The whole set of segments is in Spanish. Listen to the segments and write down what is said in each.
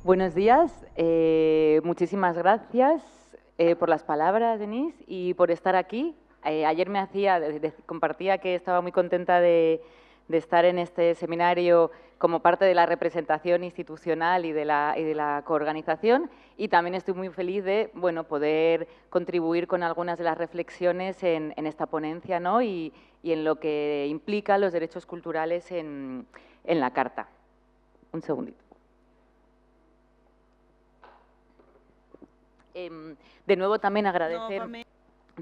Buenos días, muchísimas gracias por las palabras, Denise, y por estar aquí. Ayer compartía que estaba muy contenta de estar en este seminario como parte de la representación institucional y de la coorganización, y también estoy muy feliz de poder contribuir con algunas de las reflexiones en esta ponencia, ¿no? y en lo que implica los derechos culturales en la Carta. Un segundito. De nuevo, también agradecer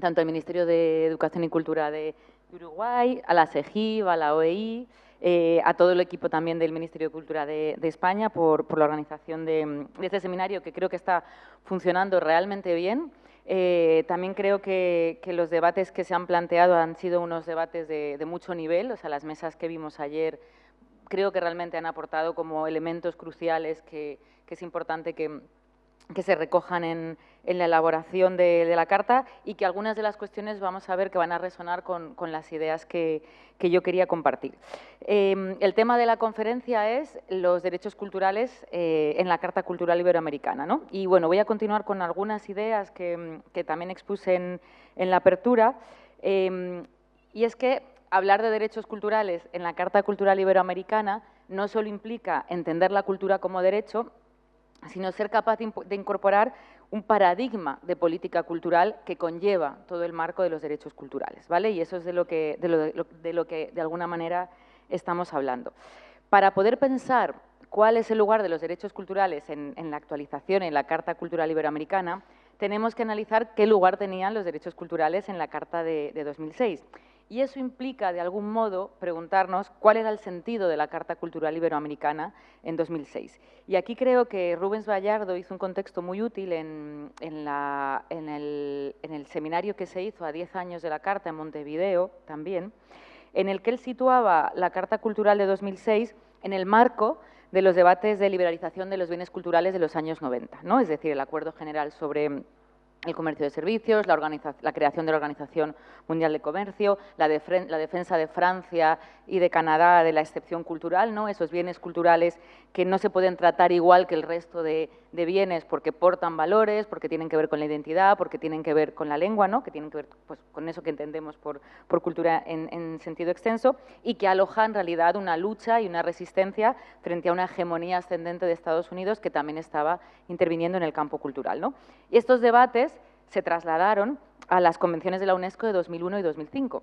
tanto al Ministerio de Educación y Cultura de Uruguay, a la SEGIV, a la OEI, a todo el equipo también del Ministerio de Cultura de España por la organización de este seminario, que creo que está funcionando realmente bien. También creo que los debates que se han planteado han sido unos debates de mucho nivel, o sea, las mesas que vimos ayer creo que realmente han aportado como elementos cruciales que es importante que se recojan en la elaboración de la Carta, y que algunas de las cuestiones vamos a ver que van a resonar con las ideas que yo quería compartir. El tema de la conferencia es los derechos culturales en la Carta Cultural Iberoamericana, ¿no? Y bueno, voy a continuar con algunas ideas que también expuse en la apertura, y es que hablar de derechos culturales en la Carta Cultural Iberoamericana no solo implica entender la cultura como derecho, sino ser capaz de incorporar un paradigma de política cultural que conlleva todo el marco de los derechos culturales, ¿vale? Y eso es de lo que de alguna manera estamos hablando. Para poder pensar cuál es el lugar de los derechos culturales en la actualización, en la Carta Cultural Iberoamericana, tenemos que analizar qué lugar tenían los derechos culturales en la Carta de 2006. Y eso implica, de algún modo, preguntarnos cuál era el sentido de la Carta Cultural Iberoamericana en 2006. Y aquí creo que Rubens Vallardo hizo un contexto muy útil en el seminario que se hizo a 10 años de la Carta en Montevideo también, en el que él situaba la Carta Cultural de 2006 en el marco de los debates de liberalización de los bienes culturales de los años 90, ¿no? Es decir, el Acuerdo General sobre el comercio de servicios, la creación de la Organización Mundial de Comercio, la defensa de Francia y de Canadá de la excepción cultural, ¿no? Esos bienes culturales que no se pueden tratar igual que el resto de bienes porque portan valores, porque tienen que ver con la identidad, porque tienen que ver con la lengua, ¿no? Que tienen que ver pues, con eso que entendemos por cultura en sentido extenso, y que aloja en realidad una lucha y una resistencia frente a una hegemonía ascendente de Estados Unidos que también estaba interviniendo en el campo cultural, ¿no? Y estos debates se trasladaron a las convenciones de la UNESCO de 2001 y 2005.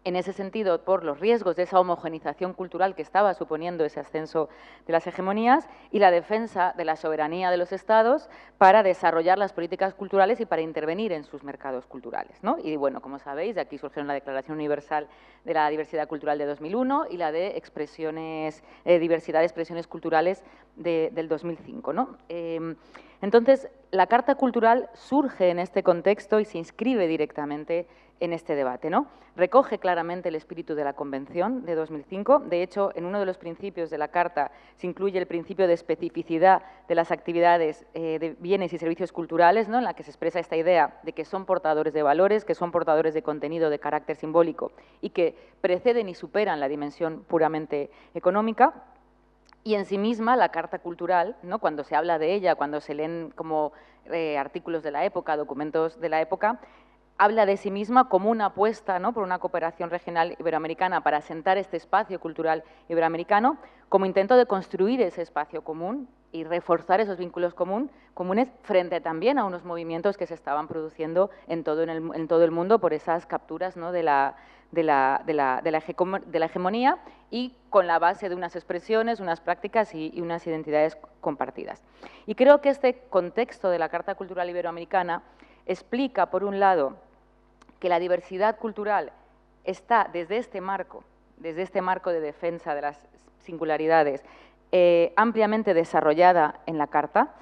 En ese sentido, por los riesgos de esa homogenización cultural que estaba suponiendo ese ascenso de las hegemonías y la defensa de la soberanía de los Estados para desarrollar las políticas culturales y para intervenir en sus mercados culturales, ¿no? Y bueno, como sabéis, de aquí surgieron la Declaración Universal de la Diversidad Cultural de 2001 y la de diversidad de expresiones culturales del 2005, ¿no? Entonces, la Carta Cultural surge en este contexto y se inscribe directamente en este debate, ¿no? Recoge claramente el espíritu de la Convención de 2005. De hecho, en uno de los principios de la Carta se incluye el principio de especificidad de las actividades de bienes y servicios culturales, ¿no? En la que se expresa esta idea de que son portadores de valores, que son portadores de contenido de carácter simbólico y que preceden y superan la dimensión puramente económica. Y en sí misma la Carta Cultural, ¿no? Cuando se habla de ella, cuando se leen como artículos de la época, documentos de la época, habla de sí misma como una apuesta, ¿no? Por una cooperación regional iberoamericana para asentar este espacio cultural iberoamericano, como intento de construir ese espacio común y reforzar esos vínculos comunes frente también a unos movimientos que se estaban produciendo en todo el mundo por esas capturas, ¿no? de la hegemonía, y con la base de unas expresiones, unas prácticas y unas identidades compartidas. Y creo que este contexto de la Carta Cultural Iberoamericana explica, por un lado, que la diversidad cultural está desde este marco de defensa de las singularidades, ampliamente desarrollada en la Carta,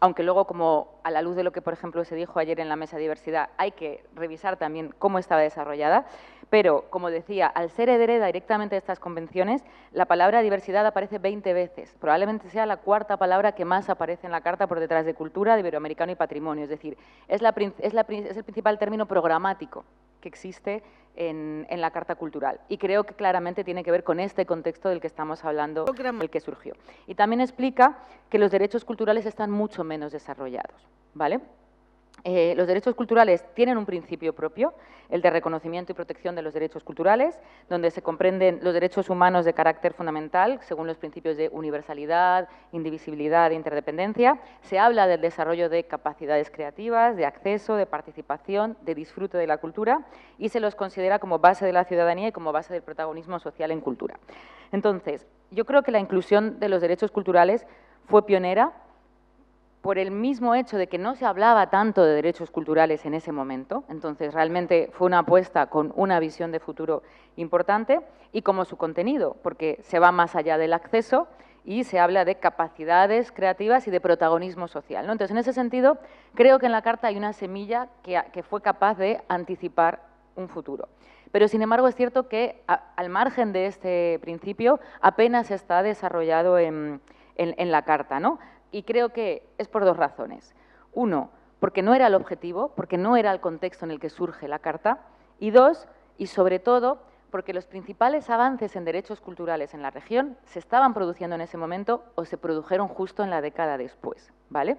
aunque luego, como a la luz de lo que, por ejemplo, se dijo ayer en la mesa de diversidad, hay que revisar también cómo estaba desarrollada, pero, como decía, al ser heredera directamente de estas convenciones, la palabra diversidad aparece 20 veces, probablemente sea la cuarta palabra que más aparece en la Carta por detrás de cultura, de iberoamericano y patrimonio, es decir, es el principal término programático que existe en la Carta Cultural. Y creo que claramente tiene que ver con este contexto del que estamos hablando, del que surgió. Y también explica que los derechos culturales están mucho menos desarrollados, ¿vale? Los derechos culturales tienen un principio propio, el de reconocimiento y protección de los derechos culturales, donde se comprenden los derechos humanos de carácter fundamental, según los principios de universalidad, indivisibilidad e interdependencia. Se habla del desarrollo de capacidades creativas, de acceso, de participación, de disfrute de la cultura, y se los considera como base de la ciudadanía y como base del protagonismo social en cultura. Entonces, yo creo que la inclusión de los derechos culturales fue pionera, por el mismo hecho de que no se hablaba tanto de derechos culturales en ese momento. Entonces, realmente fue una apuesta con una visión de futuro importante, y como su contenido, porque se va más allá del acceso y se habla de capacidades creativas y de protagonismo social, ¿no? Entonces, en ese sentido, creo que en la Carta hay una semilla que fue capaz de anticipar un futuro. Pero, sin embargo, es cierto que, al margen de este principio, apenas está desarrollado en la Carta, ¿no? Y creo que es por dos razones. Uno, porque no era el objetivo, porque no era el contexto en el que surge la Carta. Y dos, y sobre todo, porque los principales avances en derechos culturales en la región se estaban produciendo en ese momento o se produjeron justo en la década después, ¿vale?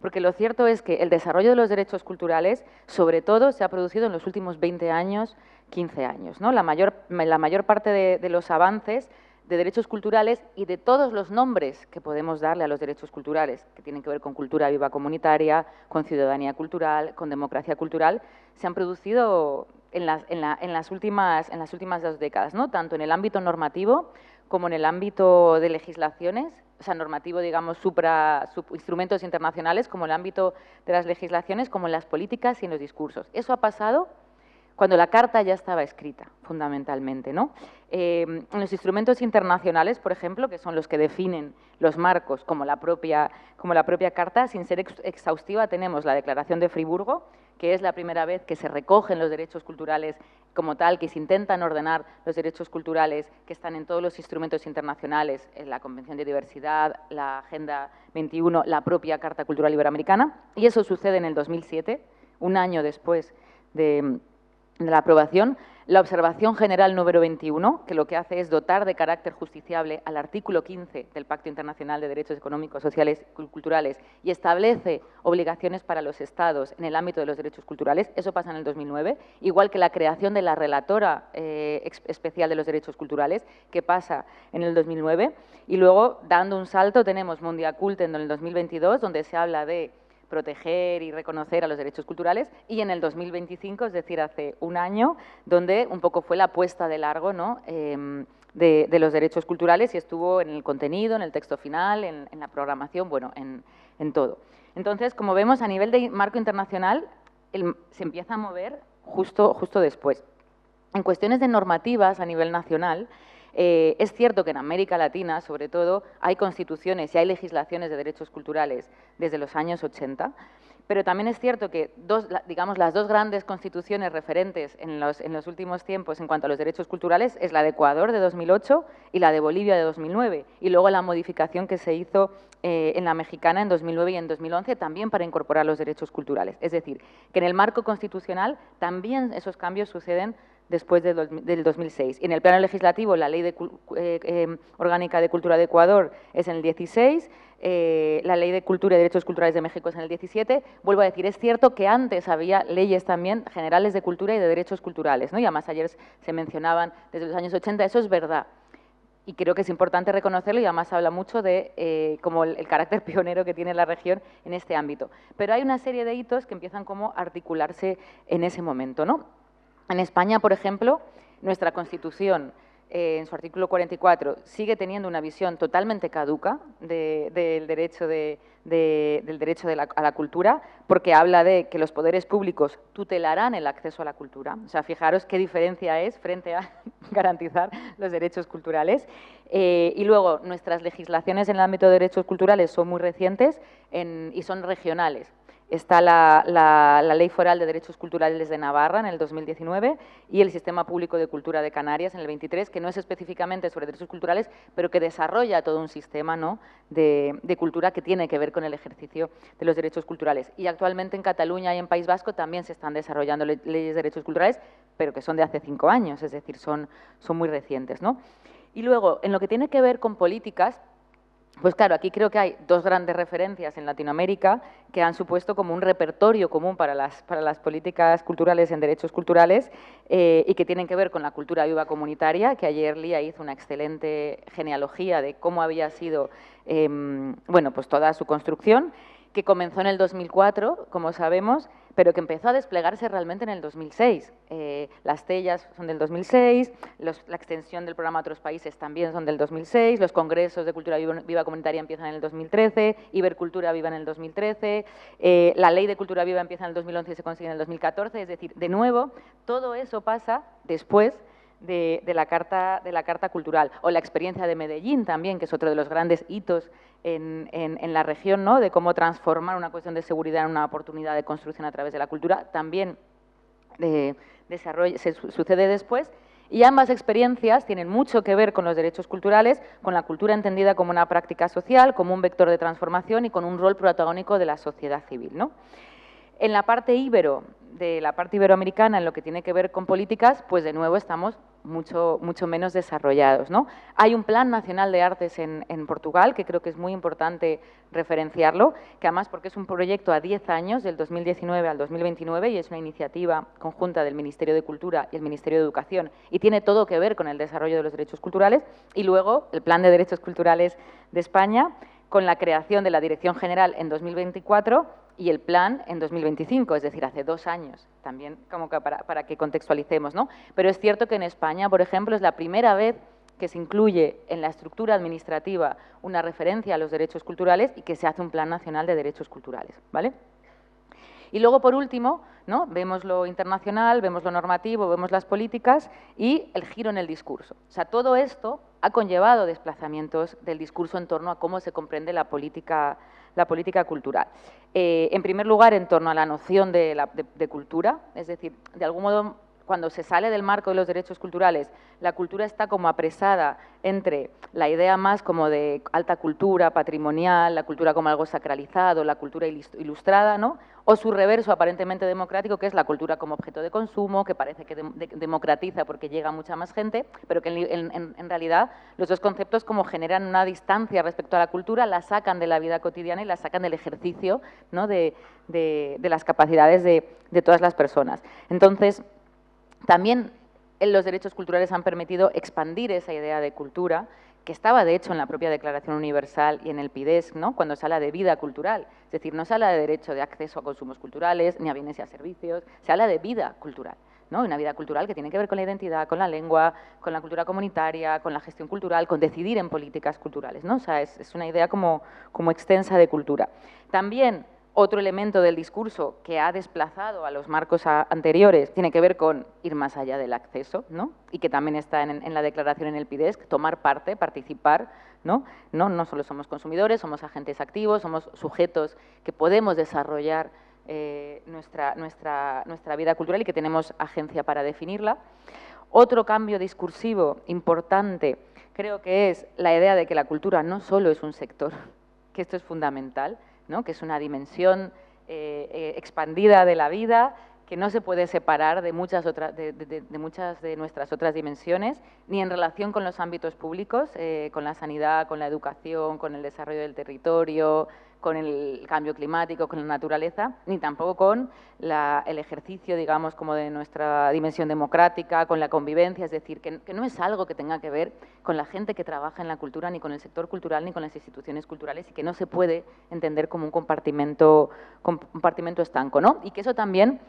Porque lo cierto es que el desarrollo de los derechos culturales, sobre todo, se ha producido en los últimos 20 años, 15 años, ¿no? La mayor parte de los avances de derechos culturales y de todos los nombres que podemos darle a los derechos culturales, que tienen que ver con cultura viva comunitaria, con ciudadanía cultural, con democracia cultural, se han producido en las últimas 2 décadas, ¿no? Tanto en el ámbito normativo como en el ámbito de legislaciones, o sea, normativo, digamos, instrumentos internacionales, como en el ámbito de las legislaciones, como en las políticas y en los discursos. Eso ha pasado cuando la Carta ya estaba escrita, fundamentalmente, ¿no? En los instrumentos internacionales, por ejemplo, que son los que definen los marcos, como la propia Carta, sin ser exhaustiva, tenemos la Declaración de Friburgo, que es la primera vez que se recogen los derechos culturales como tal, que se intentan ordenar los derechos culturales que están en todos los instrumentos internacionales, en la Convención de Diversidad, la Agenda 21, la propia Carta Cultural Iberoamericana, y eso sucede en el 2007, un año después de la aprobación. La Observación General número 21, que lo que hace es dotar de carácter justiciable al artículo 15 del Pacto Internacional de Derechos Económicos, Sociales y Culturales, y establece obligaciones para los Estados en el ámbito de los derechos culturales. Eso pasa en el 2009, igual que la creación de la Relatora Especial de los Derechos Culturales, que pasa en el 2009. Y luego, dando un salto, tenemos Mundiaculten en el 2022, donde se habla de proteger y reconocer a los derechos culturales, y en el 2025, es decir, hace un año, donde un poco fue la puesta de largo, ¿no?, de los derechos culturales, y estuvo en el contenido, en el texto final, en la programación, bueno, en todo. Entonces, como vemos, a nivel de marco internacional, se empieza a mover justo después. En cuestiones de normativas a nivel nacional, es cierto que en América Latina, sobre todo, hay constituciones y hay legislaciones de derechos culturales desde los años 80, pero también es cierto que las dos grandes constituciones referentes en los últimos tiempos en cuanto a los derechos culturales es la de Ecuador de 2008 y la de Bolivia de 2009, y luego la modificación que se hizo en la mexicana en 2009 y en 2011 también para incorporar los derechos culturales. Es decir, que en el marco constitucional también esos cambios suceden después del 2006. En el plano legislativo, la Ley Orgánica de Cultura de Ecuador es en el 16, la Ley de Cultura y Derechos Culturales de México es en el 17. Vuelvo a decir, es cierto que antes había leyes también generales de cultura y de derechos culturales, ¿no? Y además ayer se mencionaban desde los años 80, eso es verdad. Y creo que es importante reconocerlo, y además habla mucho de como el carácter pionero que tiene la región en este ámbito. Pero hay una serie de hitos que empiezan como a articularse en ese momento, ¿no? En España, por ejemplo, nuestra Constitución, en su artículo 44, sigue teniendo una visión totalmente caduca del derecho a la cultura, porque habla de que los poderes públicos tutelarán el acceso a la cultura. O sea, fijaros qué diferencia es frente a garantizar los derechos culturales. Y luego, nuestras legislaciones en el ámbito de derechos culturales son muy recientes y son regionales. Está la Ley Foral de Derechos Culturales de Navarra en el 2019 y el Sistema Público de Cultura de Canarias en el 23, que no es específicamente sobre derechos culturales, pero que desarrolla todo un sistema, ¿no?, de cultura que tiene que ver con el ejercicio de los derechos culturales. Y actualmente en Cataluña y en País Vasco también se están desarrollando leyes de derechos culturales, pero que son de hace 5 años, es decir, son muy recientes, ¿no? Y luego, en lo que tiene que ver con políticas, pues claro, aquí creo que hay dos grandes referencias en Latinoamérica que han supuesto como un repertorio común para las políticas culturales en derechos culturales y que tienen que ver con la cultura viva comunitaria, que ayer Lía hizo una excelente genealogía de cómo había sido bueno, pues toda su construcción, que comenzó en el 2004, como sabemos, pero que empezó a desplegarse realmente en el 2006. Las tellas son del 2006, la extensión del programa a otros países también son del 2006, los congresos de cultura viva comunitaria empiezan en el 2013, Ibercultura Viva en el 2013, la ley de cultura viva empieza en el 2011 y se consigue en el 2014, es decir, de nuevo, todo eso pasa después de la Carta Cultural, o la experiencia de Medellín también, que es otro de los grandes hitos en la región, ¿no?, de cómo transformar una cuestión de seguridad en una oportunidad de construcción a través de la cultura, también sucede después. Y ambas experiencias tienen mucho que ver con los derechos culturales, con la cultura entendida como una práctica social, como un vector de transformación y con un rol protagónico de la sociedad civil, ¿no? En la parte de la parte iberoamericana, en lo que tiene que ver con políticas, pues de nuevo estamos mucho menos desarrollados, ¿no? Hay un Plan Nacional de Artes en Portugal, que creo que es muy importante referenciarlo, que además porque es un proyecto a 10 años, del 2019 al 2029, y es una iniciativa conjunta del Ministerio de Cultura y el Ministerio de Educación, y tiene todo que ver con el desarrollo de los derechos culturales, y luego el Plan de Derechos Culturales de España, con la creación de la Dirección General en 2024 y el plan en 2025, es decir, hace 2 años, también como que para que contextualicemos, ¿no? Pero es cierto que en España, por ejemplo, es la primera vez que se incluye en la estructura administrativa una referencia a los derechos culturales y que se hace un Plan Nacional de Derechos Culturales, ¿vale? Y luego, por último, ¿no?, vemos lo internacional, vemos lo normativo, vemos las políticas y el giro en el discurso. O sea, todo esto ha conllevado desplazamientos del discurso en torno a cómo se comprende la política cultural. En primer lugar, en torno a la noción de cultura, es decir, de algún modo, cuando se sale del marco de los derechos culturales, la cultura está como apresada entre la idea más como de alta cultura, patrimonial, la cultura como algo sacralizado, la cultura ilustrada, ¿no?, o su reverso aparentemente democrático, que es la cultura como objeto de consumo, que parece que democratiza porque llega a mucha más gente, pero que en realidad los dos conceptos como generan una distancia respecto a la cultura, la sacan de la vida cotidiana y la sacan del ejercicio, ¿no?, de las capacidades de todas las personas. Entonces, también los derechos culturales han permitido expandir esa idea de cultura, que estaba de hecho en la propia Declaración Universal y en el PIDESC, ¿no?, cuando se habla de vida cultural. Es decir, no se habla de derecho de acceso a consumos culturales, ni a bienes y a servicios, se habla de vida cultural, ¿no?, una vida cultural que tiene que ver con la identidad, con la lengua, con la cultura comunitaria, con la gestión cultural, con decidir en políticas culturales, ¿no? O sea, es una idea como extensa de cultura. También otro elemento del discurso que ha desplazado a los marcos anteriores tiene que ver con ir más allá del acceso, ¿no?, y que también está en la declaración en el PIDESC, tomar parte, participar, ¿no? No solo somos consumidores, somos agentes activos, somos sujetos que podemos desarrollar nuestra vida cultural y que tenemos agencia para definirla. Otro cambio discursivo importante creo que es la idea de que la cultura no solo es un sector, que esto es fundamental, ¿no?, que es una dimensión expandida de la vida, que no se puede separar de muchas de nuestras otras dimensiones, ni en relación con los ámbitos públicos, con la sanidad, con la educación, con el desarrollo del territorio, con el cambio climático, con la naturaleza, ni tampoco con el ejercicio, digamos, como de nuestra dimensión democrática, con la convivencia, es decir, que no es algo que tenga que ver con la gente que trabaja en la cultura, ni con el sector cultural, ni con las instituciones culturales, y que no se puede entender como un compartimento estanco, ¿no? Y que eso también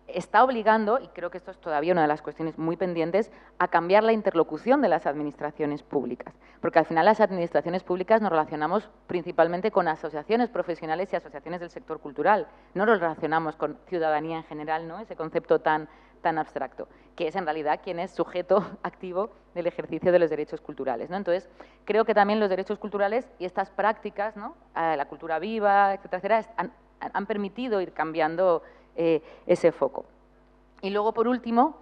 está obligando, y creo que esto es todavía una de las cuestiones muy pendientes, a cambiar la interlocución de las administraciones públicas. Porque al final las administraciones públicas nos relacionamos principalmente con asociaciones profesionales y asociaciones del sector cultural. No nos relacionamos con ciudadanía en general, ¿no?, ese concepto tan abstracto, que es en realidad quien es sujeto activo del ejercicio de los derechos culturales, ¿no? Entonces, creo que también los derechos culturales y estas prácticas, ¿no?, la cultura viva, etcétera, han permitido ir cambiando ese foco. Y luego, por último,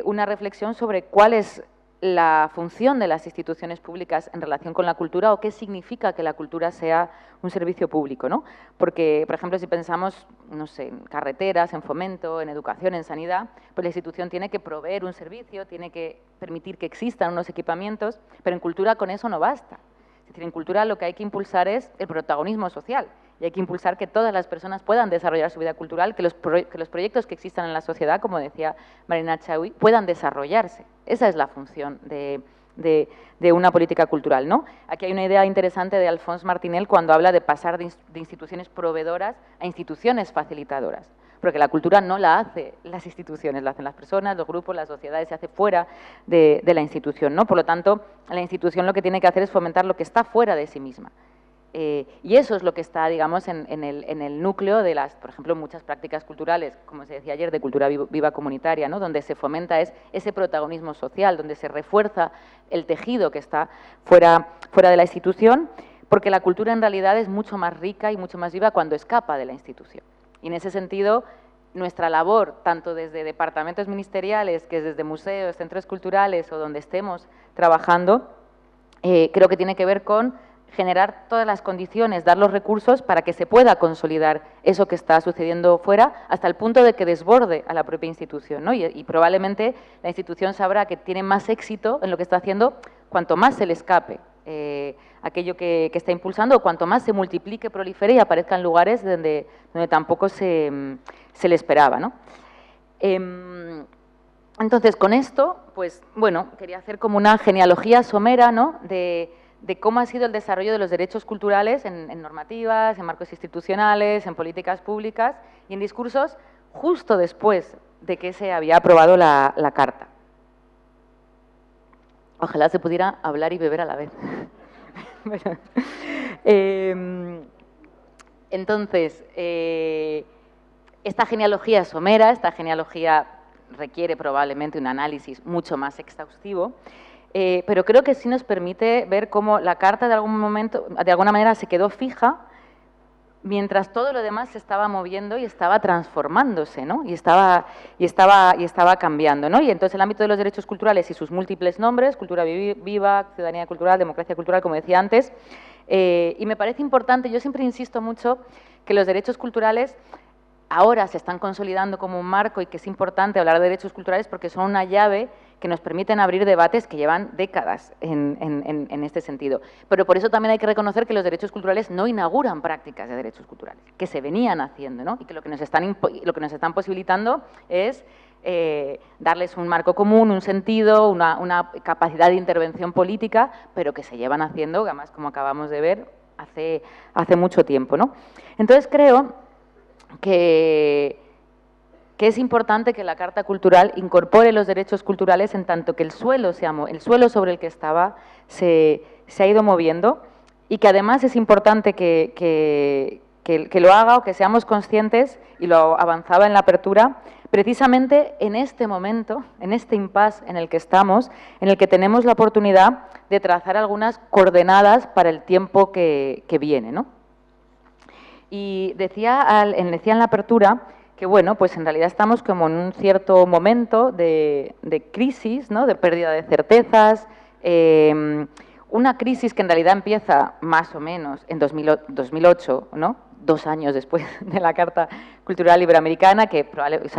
una reflexión sobre cuál es la función de las instituciones públicas en relación con la cultura o qué significa que la cultura sea un servicio público, ¿no? Porque, por ejemplo, si pensamos, no sé, en carreteras, en fomento, en educación, en sanidad, pues la institución tiene que proveer un servicio, tiene que permitir que existan unos equipamientos, pero en cultura con eso no basta. Es decir, en cultura lo que hay que impulsar es el protagonismo social y hay que impulsar que todas las personas puedan desarrollar su vida cultural, que los proyectos que existan en la sociedad, como decía Marina Chaui, puedan desarrollarse. Esa es la función de una política cultural, ¿no? Aquí hay una idea interesante de Alphonse Martinel cuando habla de pasar de instituciones proveedoras a instituciones facilitadoras, porque la cultura no la hacen las instituciones, la hacen las personas, los grupos, las sociedades, se hace fuera de la institución, ¿no? Por lo tanto, la institución lo que tiene que hacer es fomentar lo que está fuera de sí misma. Y eso es lo que está, digamos, en el núcleo de las, por ejemplo, muchas prácticas culturales, como se decía ayer, de cultura viva comunitaria, ¿no? Donde se fomenta ese protagonismo social, donde se refuerza el tejido que está fuera de la institución, porque la cultura en realidad es mucho más rica y mucho más viva cuando escapa de la institución. Y en ese sentido, nuestra labor, tanto desde departamentos ministeriales, que es desde museos, centros culturales o donde estemos trabajando, creo que tiene que ver con generar todas las condiciones, dar los recursos para que se pueda consolidar eso que está sucediendo fuera hasta el punto de que desborde a la propia institución, ¿no? Y probablemente la institución sabrá que tiene más éxito en lo que está haciendo cuanto más se le escape aquello que está impulsando, o cuanto más se multiplique, prolifere y aparezca en lugares donde tampoco se le esperaba, ¿no? Entonces, con esto, pues, bueno, quería hacer como una genealogía somera, ¿no?, de cómo ha sido el desarrollo de los derechos culturales en normativas, en marcos institucionales, en políticas públicas y en discursos justo después de que se había aprobado la Carta. Ojalá se pudiera hablar y beber a la vez. Entonces, esta genealogía somera, esta genealogía requiere probablemente un análisis mucho más exhaustivo, pero creo que sí nos permite ver cómo la Carta de alguna manera se quedó fija mientras todo lo demás se estaba moviendo y estaba transformándose, ¿no? Y estaba cambiando, ¿no? Y entonces el ámbito de los derechos culturales y sus múltiples nombres, cultura viva, ciudadanía cultural, democracia cultural, como decía antes, y me parece importante, yo siempre insisto mucho que los derechos culturales ahora se están consolidando como un marco y que es importante hablar de derechos culturales porque son una llave que nos permiten abrir debates que llevan décadas en este sentido. Pero por eso también hay que reconocer que los derechos culturales no inauguran prácticas de derechos culturales, que se venían haciendo, ¿no? Y que lo que nos están posibilitando es darles un marco común, un sentido, una capacidad de intervención política, pero que se llevan haciendo, además, como acabamos de ver, hace mucho tiempo, ¿no? Entonces creo que es importante que la Carta Cultural incorpore los derechos culturales en tanto que el suelo sobre el que estaba se ha ido moviendo y que además es importante que lo haga o que seamos conscientes, y lo avanzaba en la apertura, precisamente en este momento, en este impasse en el que estamos, en el que tenemos la oportunidad de trazar algunas coordenadas para el tiempo que viene, ¿no? Y decía en la apertura que, bueno, pues en realidad estamos como en un cierto momento de crisis, ¿no?, de pérdida de certezas, una crisis que en realidad empieza más o menos en 2008, ¿no?, 2 años después de la Carta Cultural Iberoamericana, que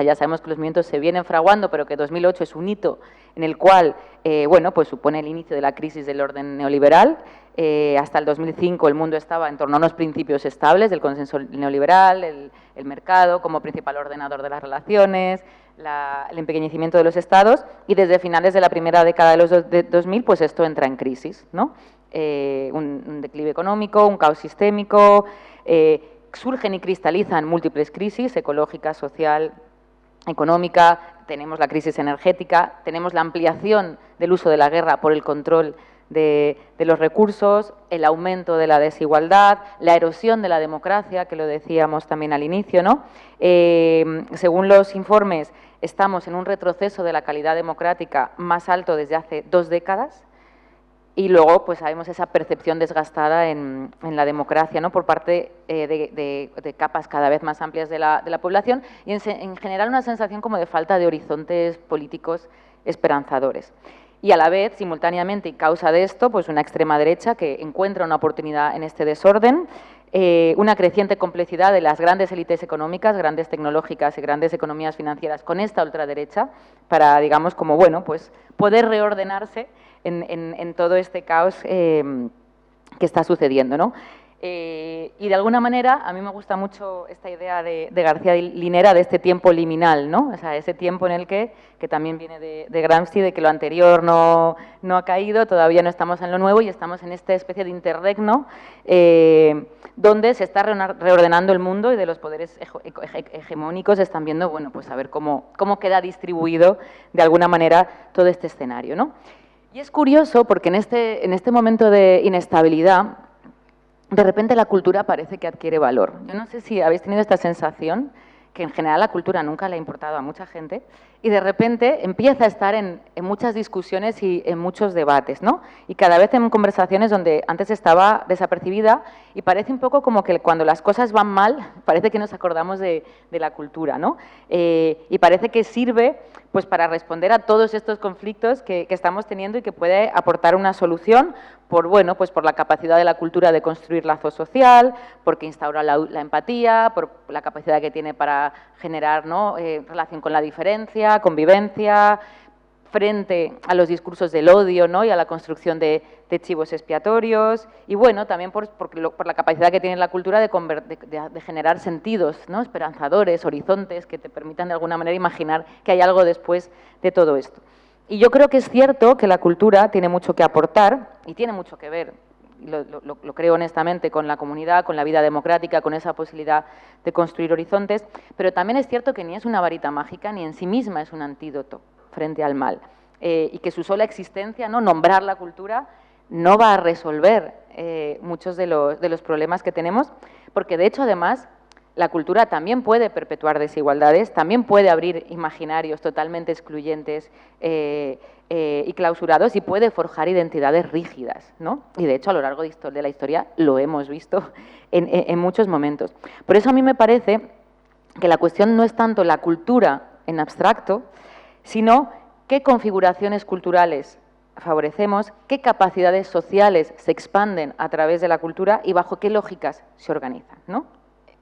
ya sabemos que los movimientos se vienen fraguando, pero que 2008 es un hito en el cual, bueno, pues supone el inicio de la crisis del orden neoliberal. Hasta el 2005 el mundo estaba en torno a unos principios estables del consenso neoliberal, el mercado como principal ordenador de las relaciones, el empequeñecimiento de los estados, y desde finales de la primera década de los 2000, pues esto entra en crisis, ¿no? Un declive económico, un caos sistémico, surgen y cristalizan múltiples crisis, ecológica, social, económica, tenemos la crisis energética, tenemos la ampliación del uso de la guerra por el control de los recursos, el aumento de la desigualdad, la erosión de la democracia, que lo decíamos también al inicio, ¿no? Según los informes, estamos en un retroceso de la calidad democrática más alto desde hace 2 décadas. y luego pues sabemos esa percepción desgastada en la democracia, ¿no?, por parte de capas cada vez más amplias de la población y en general una sensación como de falta de horizontes políticos esperanzadores. Y a la vez, simultáneamente y causa de esto, pues una extrema derecha que encuentra una oportunidad en este desorden, una creciente complicidad de las grandes élites económicas, grandes tecnológicas y grandes economías financieras con esta ultraderecha para, digamos, como, bueno, pues poder reordenarse en todo este caos que está sucediendo, ¿no? Y de alguna manera, a mí me gusta mucho esta idea de García Linera de este tiempo liminal, ¿no? O sea, ese tiempo en el que también viene de Gramsci, de que lo anterior no ha caído, todavía no estamos en lo nuevo y estamos en esta especie de interregno donde se está reordenando el mundo y de los poderes hegemónicos están viendo, bueno, pues a ver cómo queda distribuido de alguna manera todo este escenario, ¿no? Y es curioso porque en este momento de inestabilidad, de repente la cultura parece que adquiere valor. Yo no sé si habéis tenido esta sensación, que en general la cultura nunca le ha importado a mucha gente, y de repente empieza a estar en muchas discusiones y en muchos debates, ¿no? Y cada vez en conversaciones donde antes estaba desapercibida y parece un poco como que cuando las cosas van mal, parece que nos acordamos de la cultura, ¿no? Y parece que sirve pues para responder a todos estos conflictos que estamos teniendo y que puede aportar una solución por, bueno, pues por la capacidad de la cultura de construir lazo social, porque instaura la empatía, por la capacidad que tiene para generar, ¿no?, relación con la diferencia, convivencia, frente a los discursos del odio, ¿no?, y a la construcción de chivos expiatorios, y bueno, también por la capacidad que tiene la cultura de generar sentidos, ¿no?, esperanzadores, horizontes, que te permitan de alguna manera imaginar que hay algo después de todo esto. Y yo creo que es cierto que la cultura tiene mucho que aportar y tiene mucho que ver, lo creo honestamente, con la comunidad, con la vida democrática, con esa posibilidad de construir horizontes, pero también es cierto que ni es una varita mágica ni en sí misma es un antídoto frente al mal, y que su sola existencia, ¿no?, nombrar la cultura, no va a resolver muchos de los problemas que tenemos, porque de hecho además la cultura también puede perpetuar desigualdades, también puede abrir imaginarios totalmente excluyentes y clausurados y puede forjar identidades rígidas, ¿no? Y de hecho a lo largo de la historia lo hemos visto en muchos momentos. Por eso a mí me parece que la cuestión no es tanto la cultura en abstracto, sino qué configuraciones culturales favorecemos, qué capacidades sociales se expanden a través de la cultura y bajo qué lógicas se organizan, ¿no?,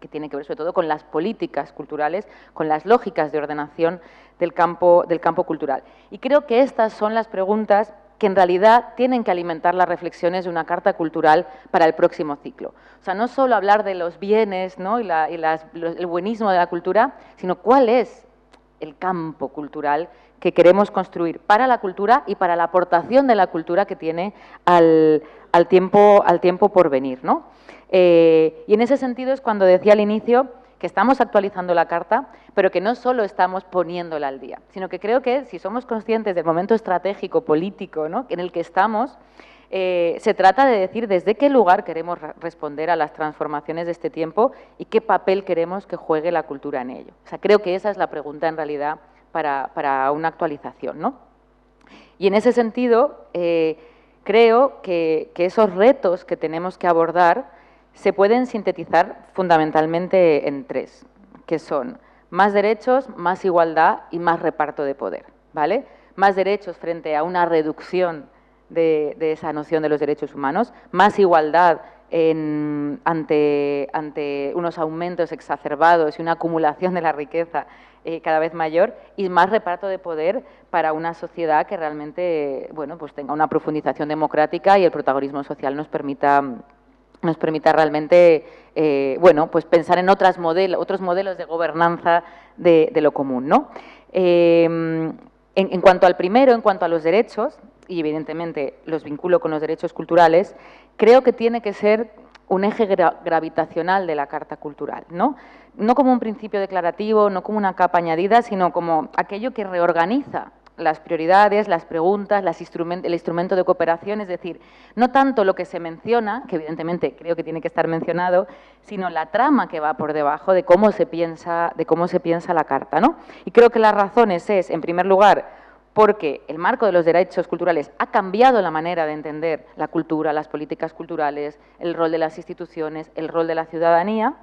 que tiene que ver sobre todo con las políticas culturales, con las lógicas de ordenación del campo cultural. Y creo que estas son las preguntas que en realidad tienen que alimentar las reflexiones de una carta cultural para el próximo ciclo. O sea, no solo hablar de los bienes, ¿no?, el buenismo de la cultura, sino cuál es el campo cultural que queremos construir para la cultura y para la aportación de la cultura que tiene al tiempo por venir, ¿no? Y en ese sentido es cuando decía al inicio que estamos actualizando la carta, pero que no solo estamos poniéndola al día, sino que creo que si somos conscientes del momento estratégico, político, ¿no?, en el que estamos, se trata de decir desde qué lugar queremos responder a las transformaciones de este tiempo y qué papel queremos que juegue la cultura en ello. O sea, creo que esa es la pregunta en realidad para una actualización, ¿no? Y en ese sentido, creo que esos retos que tenemos que abordar se pueden sintetizar fundamentalmente en tres, que son más derechos, más igualdad y más reparto de poder, ¿vale? Más derechos frente a una reducción de esa noción de los derechos humanos, más igualdad ante unos aumentos exacerbados y una acumulación de la riqueza cada vez mayor, y más reparto de poder para una sociedad que realmente, bueno, pues tenga una profundización democrática y el protagonismo social nos permita realmente, bueno, pues pensar en otros modelos de gobernanza de lo común, ¿no? En cuanto al primero, en cuanto a los derechos, y evidentemente los vinculo con los derechos culturales, creo que tiene que ser un eje gravitacional de la Carta Cultural, ¿no? No como un principio declarativo, no como una capa añadida, sino como aquello que reorganiza las prioridades, las preguntas, el instrumento de cooperación, es decir, no tanto lo que se menciona, que evidentemente creo que tiene que estar mencionado, sino la trama que va por debajo de cómo se piensa la Carta, ¿no? Y creo que las razones es, en primer lugar, porque el marco de los derechos culturales ha cambiado la manera de entender la cultura, las políticas culturales, el rol de las instituciones, el rol de la ciudadanía.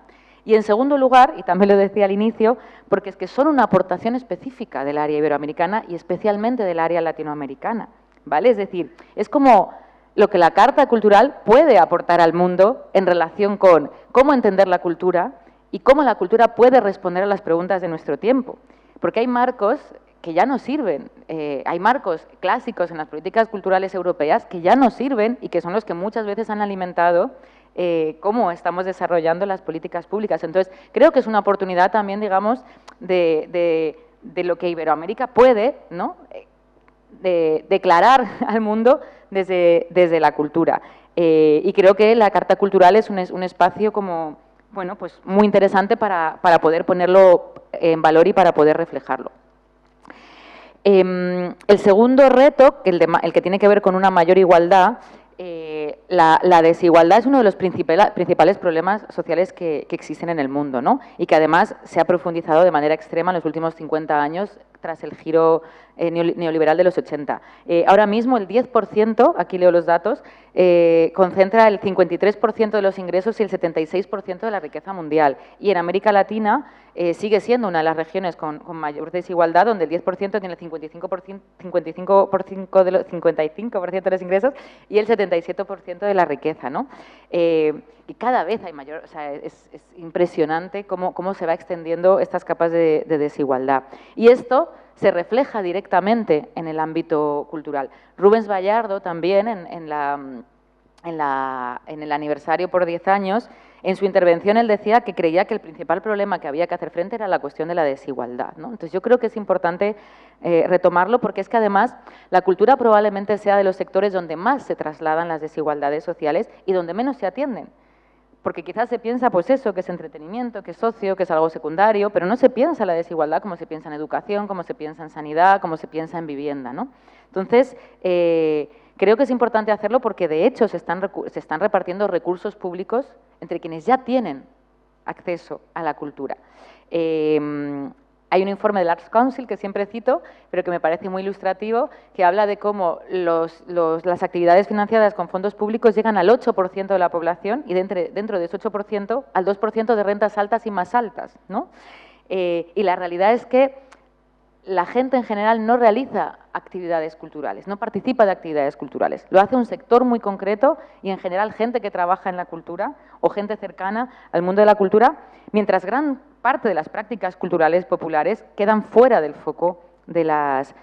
Y en segundo lugar, y también lo decía al inicio, porque es que son una aportación específica del área iberoamericana y especialmente del área latinoamericana, ¿vale? Es decir, es como lo que la Carta Cultural puede aportar al mundo en relación con cómo entender la cultura y cómo la cultura puede responder a las preguntas de nuestro tiempo. Porque hay marcos que ya no sirven, hay marcos clásicos en las políticas culturales europeas que ya no sirven y que son los que muchas veces han alimentado cómo estamos desarrollando las políticas públicas. Entonces, creo que es una oportunidad también, digamos, de lo que Iberoamérica puede, ¿no?, de declarar al mundo desde la cultura. Y creo que la Carta Cultural es un espacio como, bueno, pues muy interesante para poder ponerlo en valor y para poder reflejarlo. El segundo reto, el que tiene que ver con una mayor igualdad, la desigualdad es uno de los principales problemas sociales que existen en el mundo, ¿no? Y que además se ha profundizado de manera extrema en los últimos 50 años tras el giro neoliberal de los 80. Ahora mismo el 10%, aquí leo los datos, concentra el 53% de los ingresos y el 76% de la riqueza mundial. Y en América Latina sigue siendo una de las regiones con mayor desigualdad, donde el 10% tiene el 55% de los ingresos y el 77% de la riqueza, ¿no? Y cada vez hay mayor, o sea, es impresionante cómo se va extendiendo estas capas de desigualdad. Y esto se refleja directamente en el ámbito cultural. Rubens Vallardo también, en el aniversario por 10 años, en su intervención él decía que creía que el principal problema que había que hacer frente era la cuestión de la desigualdad, ¿no? Entonces yo creo que es importante retomarlo, porque es que además la cultura probablemente sea de los sectores donde más se trasladan las desigualdades sociales y donde menos se atienden. Porque quizás se piensa, pues eso, que es entretenimiento, que es ocio, que es algo secundario, pero no se piensa la desigualdad como se piensa en educación, como se piensa en sanidad, como se piensa en vivienda, ¿no? Entonces, creo que es importante hacerlo porque, de hecho, se están repartiendo recursos públicos entre quienes ya tienen acceso a la cultura. Hay un informe del Arts Council que siempre cito, pero que me parece muy ilustrativo, que habla de cómo las actividades financiadas con fondos públicos llegan al 8% de la población y dentro de ese 8% al 2% de rentas altas y más altas, ¿no? Y la realidad es que la gente en general no realiza actividades culturales, no participa de actividades culturales. Lo hace un sector muy concreto y, en general, gente que trabaja en la cultura o gente cercana al mundo de la cultura, mientras gran parte de las prácticas culturales populares quedan fuera del foco de las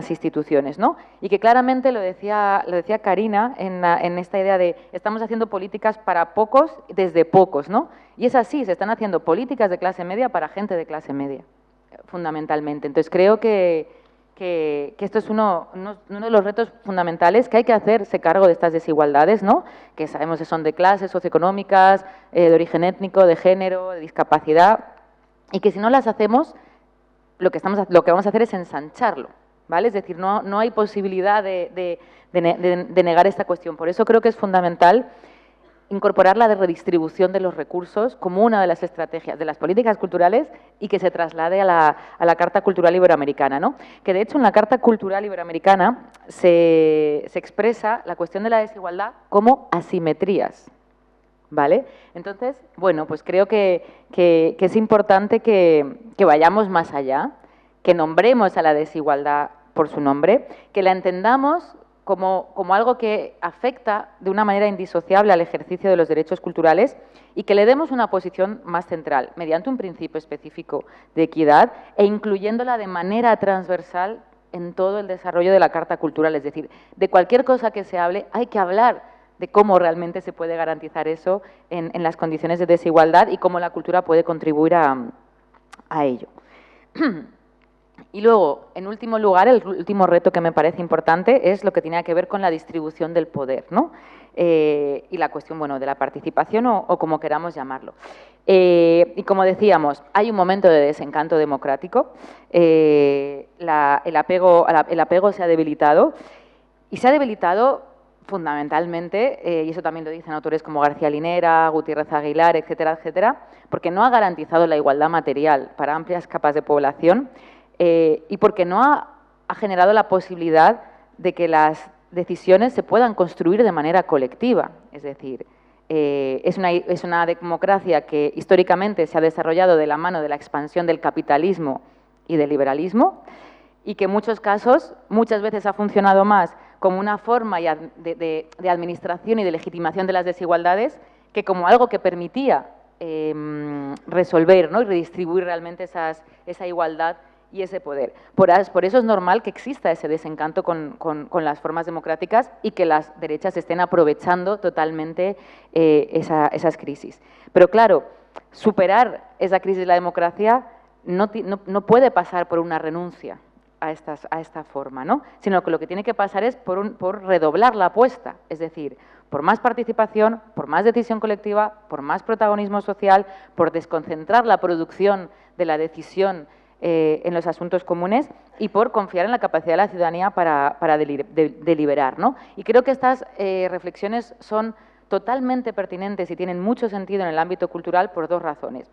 instituciones, ¿no? Y que claramente lo decía Karina en esta idea de estamos haciendo políticas para pocos desde pocos, ¿no? Y es así, se están haciendo políticas de clase media para gente de clase media, fundamentalmente. Entonces creo que esto es uno de los retos fundamentales, que hay que hacerse cargo de estas desigualdades, ¿no?, que sabemos que son de clases, socioeconómicas, de origen étnico, de género, de discapacidad, y que si no las hacemos, lo que vamos a hacer es ensancharlo, ¿vale? Es decir, no hay posibilidad de negar esta cuestión. Por eso creo que es fundamental incorporar la de redistribución de los recursos como una de las estrategias de las políticas culturales y que se traslade a la Carta Cultural Iberoamericana, ¿no? Que de hecho en la Carta Cultural Iberoamericana se expresa la cuestión de la desigualdad como asimetrías, ¿vale? Entonces, bueno, pues creo que es importante que vayamos más allá, que nombremos a la desigualdad por su nombre, que la entendamos como algo que afecta de una manera indisociable al ejercicio de los derechos culturales y que le demos una posición más central, mediante un principio específico de equidad e incluyéndola de manera transversal en todo el desarrollo de la Carta Cultural. Es decir, de cualquier cosa que se hable, hay que hablar de cómo realmente se puede garantizar eso en las condiciones de desigualdad y cómo la cultura puede contribuir a ello. Y luego, en último lugar, el último reto que me parece importante es lo que tiene que ver con la distribución del poder, ¿no? Y la cuestión, bueno, de la participación o como queramos llamarlo. Y como decíamos, hay un momento de desencanto democrático, el apego se ha debilitado y se ha debilitado fundamentalmente, y eso también lo dicen autores como García Linera, Gutiérrez Aguilar, etcétera, etcétera, porque no ha garantizado la igualdad material para amplias capas de población, y porque no ha ha generado la posibilidad de que las decisiones se puedan construir de manera colectiva. Es decir, es una democracia que históricamente se ha desarrollado de la mano de la expansión del capitalismo y del liberalismo, y que en muchos casos, muchas veces ha funcionado más como una forma de administración y de legitimación de las desigualdades que como algo que permitía resolver, ¿no?, y redistribuir realmente esa igualdad y ese poder. Por eso es normal que exista ese desencanto con las formas democráticas y que las derechas estén aprovechando totalmente esas crisis. Pero claro, superar esa crisis de la democracia no puede pasar por una renuncia a esta forma, ¿no?, sino que lo que tiene que pasar es por redoblar la apuesta, es decir, por más participación, por más decisión colectiva, por más protagonismo social, por desconcentrar la producción de la decisión en los asuntos comunes y por confiar en la capacidad de la ciudadanía para deliberar, ¿no? Y creo que estas reflexiones son totalmente pertinentes y tienen mucho sentido en el ámbito cultural por dos razones.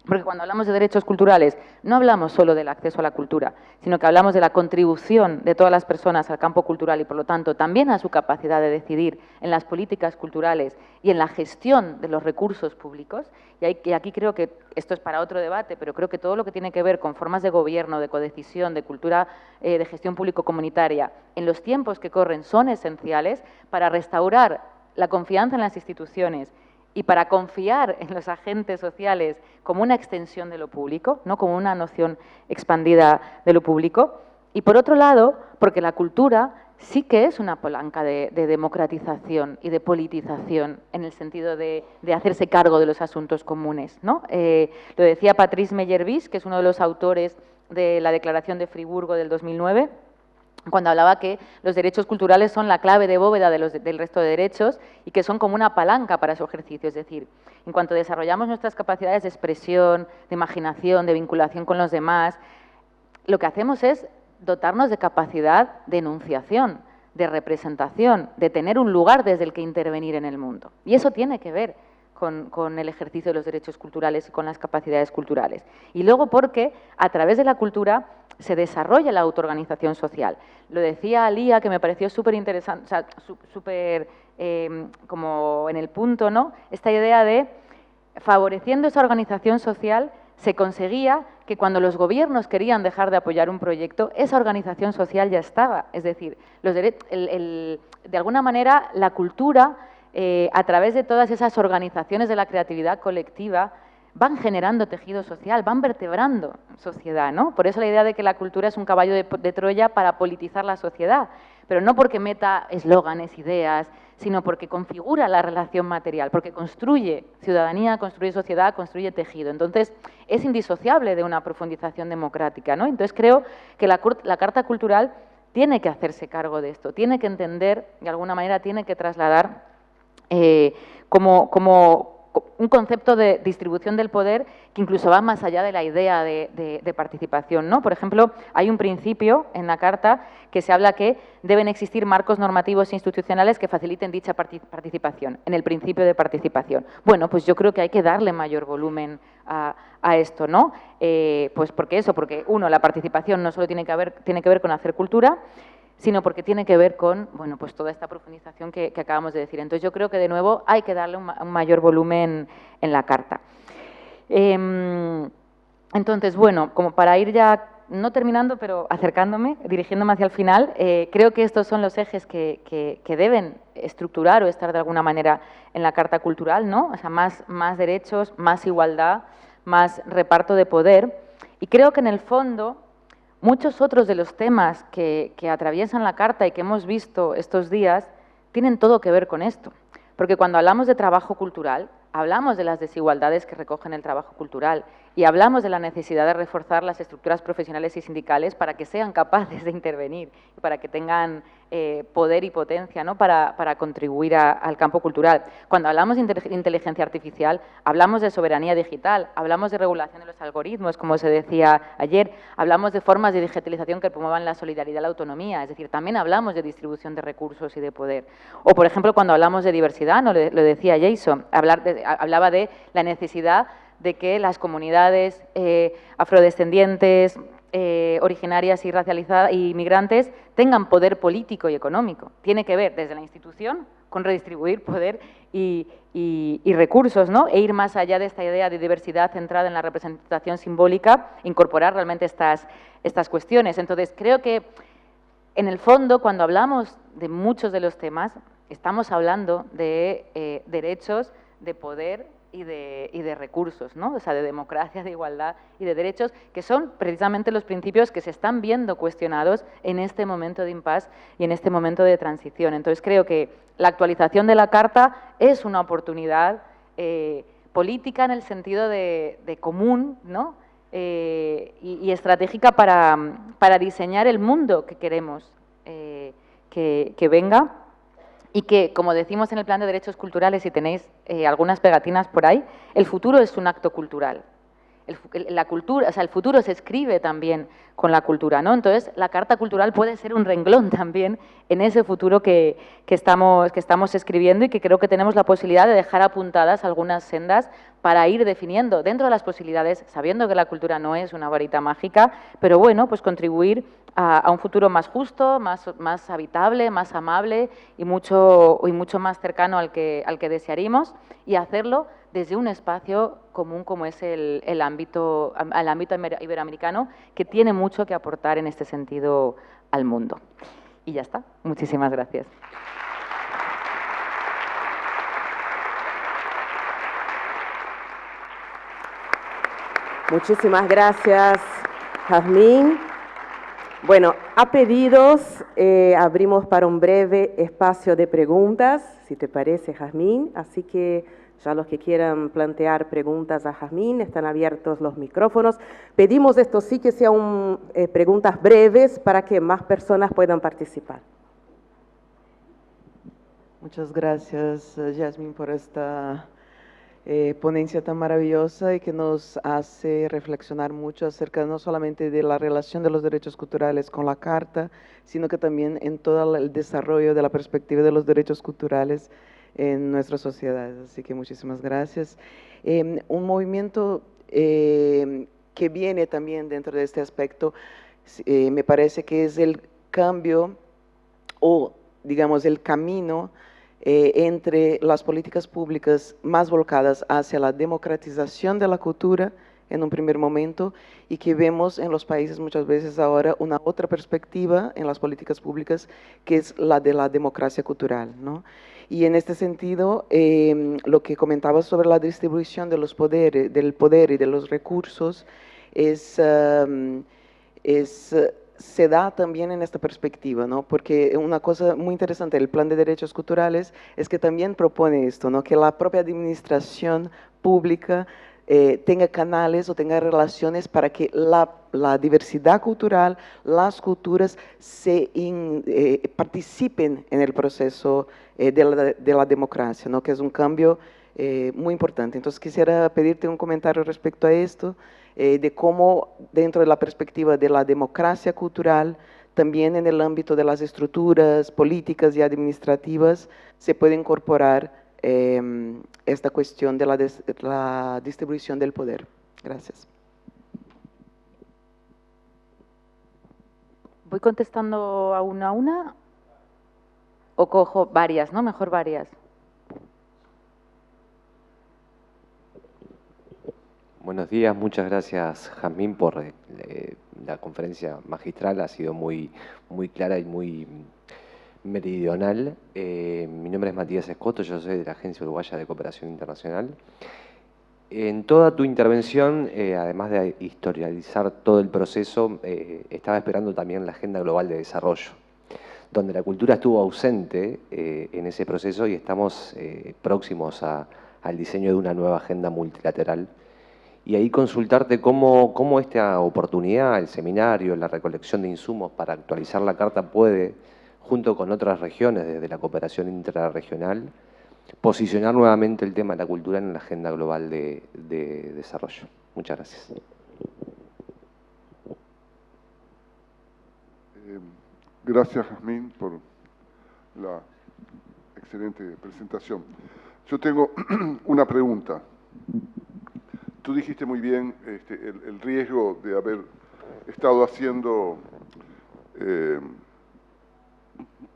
Porque cuando hablamos de derechos culturales no hablamos solo del acceso a la cultura, sino que hablamos de la contribución de todas las personas al campo cultural y, por lo tanto, también a su capacidad de decidir en las políticas culturales y en la gestión de los recursos públicos. Y aquí creo que esto es para otro debate, pero creo que todo lo que tiene que ver con formas de gobierno, de codecisión, de cultura de gestión público-comunitaria, en los tiempos que corren son esenciales para restaurar la confianza en las instituciones y para confiar en los agentes sociales como una extensión de lo público, no como una noción expandida de lo público. Y por otro lado, porque la cultura sí que es una palanca de democratización y de politización en el sentido de hacerse cargo de los asuntos comunes, ¿no? Lo decía Patrice Meyerbeer, que es uno de los autores de la Declaración de Friburgo del 2009, cuando hablaba que los derechos culturales son la clave de bóveda del resto de derechos y que son como una palanca para su ejercicio. Es decir, en cuanto desarrollamos nuestras capacidades de expresión, de imaginación, de vinculación con los demás, lo que hacemos es dotarnos de capacidad de enunciación, de representación, de tener un lugar desde el que intervenir en el mundo. Y eso tiene que ver con el ejercicio de los derechos culturales y con las capacidades culturales. Y luego porque a través de la cultura se desarrolla la autoorganización social. Lo decía Alía, que me pareció súper interesante, o sea, súper como en el punto, ¿no?, esta idea de favoreciendo esa organización social se conseguía que cuando los gobiernos querían dejar de apoyar un proyecto, esa organización social ya estaba. Es decir, de alguna manera la cultura, a través de todas esas organizaciones de la creatividad colectiva, van generando tejido social, van vertebrando sociedad, ¿no? Por eso la idea de que la cultura es un caballo de Troya para politizar la sociedad, pero no porque meta eslóganes, ideas, sino porque configura la relación material, porque construye ciudadanía, construye sociedad, construye tejido. Entonces, es indisociable de una profundización democrática, ¿no? Entonces, creo que la Carta Cultural tiene que hacerse cargo de esto, tiene que entender, de alguna manera, tiene que trasladar como un concepto de distribución del poder que incluso va más allá de la idea de participación, ¿no? Por ejemplo, hay un principio en la Carta que se habla que deben existir marcos normativos e institucionales que faciliten dicha participación, en el principio de participación. Bueno, pues yo creo que hay que darle mayor volumen a esto, ¿no? Pues porque uno, la participación no solo tiene que ver con hacer cultura, sino porque tiene que ver con, bueno, pues toda esta profundización que acabamos de decir. Entonces, yo creo que, de nuevo, hay que darle un mayor volumen en la Carta. Entonces, bueno, como para ir ya, no terminando, pero acercándome, dirigiéndome hacia el final, creo que estos son los ejes que deben estructurar o estar de alguna manera en la Carta Cultural, ¿no? O sea, más derechos, más igualdad, más reparto de poder. Y creo que, en el fondo, muchos otros de los temas que atraviesan la Carta y que hemos visto estos días tienen todo que ver con esto. Porque cuando hablamos de trabajo cultural, hablamos de las desigualdades que recogen el trabajo cultural y hablamos de la necesidad de reforzar las estructuras profesionales y sindicales para que sean capaces de intervenir, para que tengan poder y potencia, ¿no?, para contribuir al campo cultural. Cuando hablamos de inteligencia artificial, hablamos de soberanía digital, hablamos de regulación de los algoritmos, como se decía ayer, hablamos de formas de digitalización que promuevan la solidaridad y la autonomía, es decir, también hablamos de distribución de recursos y de poder. O, por ejemplo, cuando hablamos de diversidad, ¿no?, lo decía Jason, hablaba de la necesidad de que las comunidades afrodescendientes, originarias y racializadas y migrantes tengan poder político y económico. Tiene que ver desde la institución con redistribuir poder y recursos, ¿no? E ir más allá de esta idea de diversidad centrada en la representación simbólica, incorporar realmente estas cuestiones. Entonces, creo que, en el fondo, cuando hablamos de muchos de los temas, estamos hablando de derechos, de poder y de recursos, ¿no? O sea, de democracia, de igualdad y de derechos, que son precisamente los principios que se están viendo cuestionados en este momento de impasse y en este momento de transición. Entonces, creo que la actualización de la Carta es una oportunidad política en el sentido de común, ¿no? Y estratégica para diseñar el mundo que queremos que venga. Y que, como decimos en el Plan de Derechos Culturales, si tenéis algunas pegatinas por ahí, el futuro es un acto cultural. La cultura, o sea, el futuro se escribe también con la cultura, ¿no? Entonces, la Carta Cultural puede ser un renglón también en ese futuro que estamos escribiendo y que creo que tenemos la posibilidad de dejar apuntadas algunas sendas para ir definiendo dentro de las posibilidades, sabiendo que la cultura no es una varita mágica, pero bueno, pues contribuir a un futuro más justo, más habitable, más amable y mucho más cercano al que desearíamos, y hacerlo desde un espacio común como es el ámbito iberoamericano, que tiene mucho que aportar en este sentido al mundo. Y ya está. Muchísimas gracias. Muchísimas gracias, Jazmín. Bueno, a pedidos abrimos para un breve espacio de preguntas, si te parece, Jazmín. Así que ya los que quieran plantear preguntas a Jazmín, están abiertos los micrófonos. Pedimos esto sí que sean preguntas breves para que más personas puedan participar. Muchas gracias, Jazmín, por esta ponencia tan maravillosa y que nos hace reflexionar mucho acerca no solamente de la relación de los derechos culturales con la Carta, sino que también en todo el desarrollo de la perspectiva de los derechos culturales en nuestra sociedad. Así que muchísimas gracias. Un movimiento que viene también dentro de este aspecto, me parece que es el cambio o, digamos, el camino entre las políticas públicas más volcadas hacia la democratización de la cultura en un primer momento, y que vemos en los países muchas veces ahora una otra perspectiva en las políticas públicas, que es la de la democracia cultural, ¿no? Y en este sentido, lo que comentaba sobre la distribución de los poderes, del poder y de los recursos se da también en esta perspectiva, ¿no? Porque una cosa muy interesante del Plan de Derechos Culturales es que también propone esto, ¿no? Que la propia administración pública tenga canales o tenga relaciones para que la diversidad cultural, las culturas participen en el proceso de la democracia, ¿no? Que es un cambio muy importante. Entonces quisiera pedirte un comentario respecto a esto, de cómo dentro de la perspectiva de la democracia cultural, también en el ámbito de las estructuras políticas y administrativas, se puede incorporar esta cuestión de la distribución del poder. Gracias. ¿Voy contestando a una o cojo varias, no? Mejor varias. Buenos días, muchas gracias, Jazmín, por la conferencia magistral. Ha sido muy clara y muy meridional. Mi nombre es Matías Escoto, yo soy de la Agencia Uruguaya de Cooperación Internacional. En toda tu intervención, además de historializar todo el proceso, estaba esperando también la Agenda Global de Desarrollo, donde la cultura estuvo ausente en ese proceso, y estamos próximos al diseño de una nueva agenda multilateral. Y ahí consultarte cómo esta oportunidad, el seminario, la recolección de insumos para actualizar la Carta puede, junto con otras regiones desde la cooperación intrarregional, posicionar nuevamente el tema de la cultura en la agenda global de desarrollo. Muchas gracias. Gracias, Jazmín, por la excelente presentación. Yo tengo una pregunta. Tú dijiste muy bien el riesgo de haber estado haciendo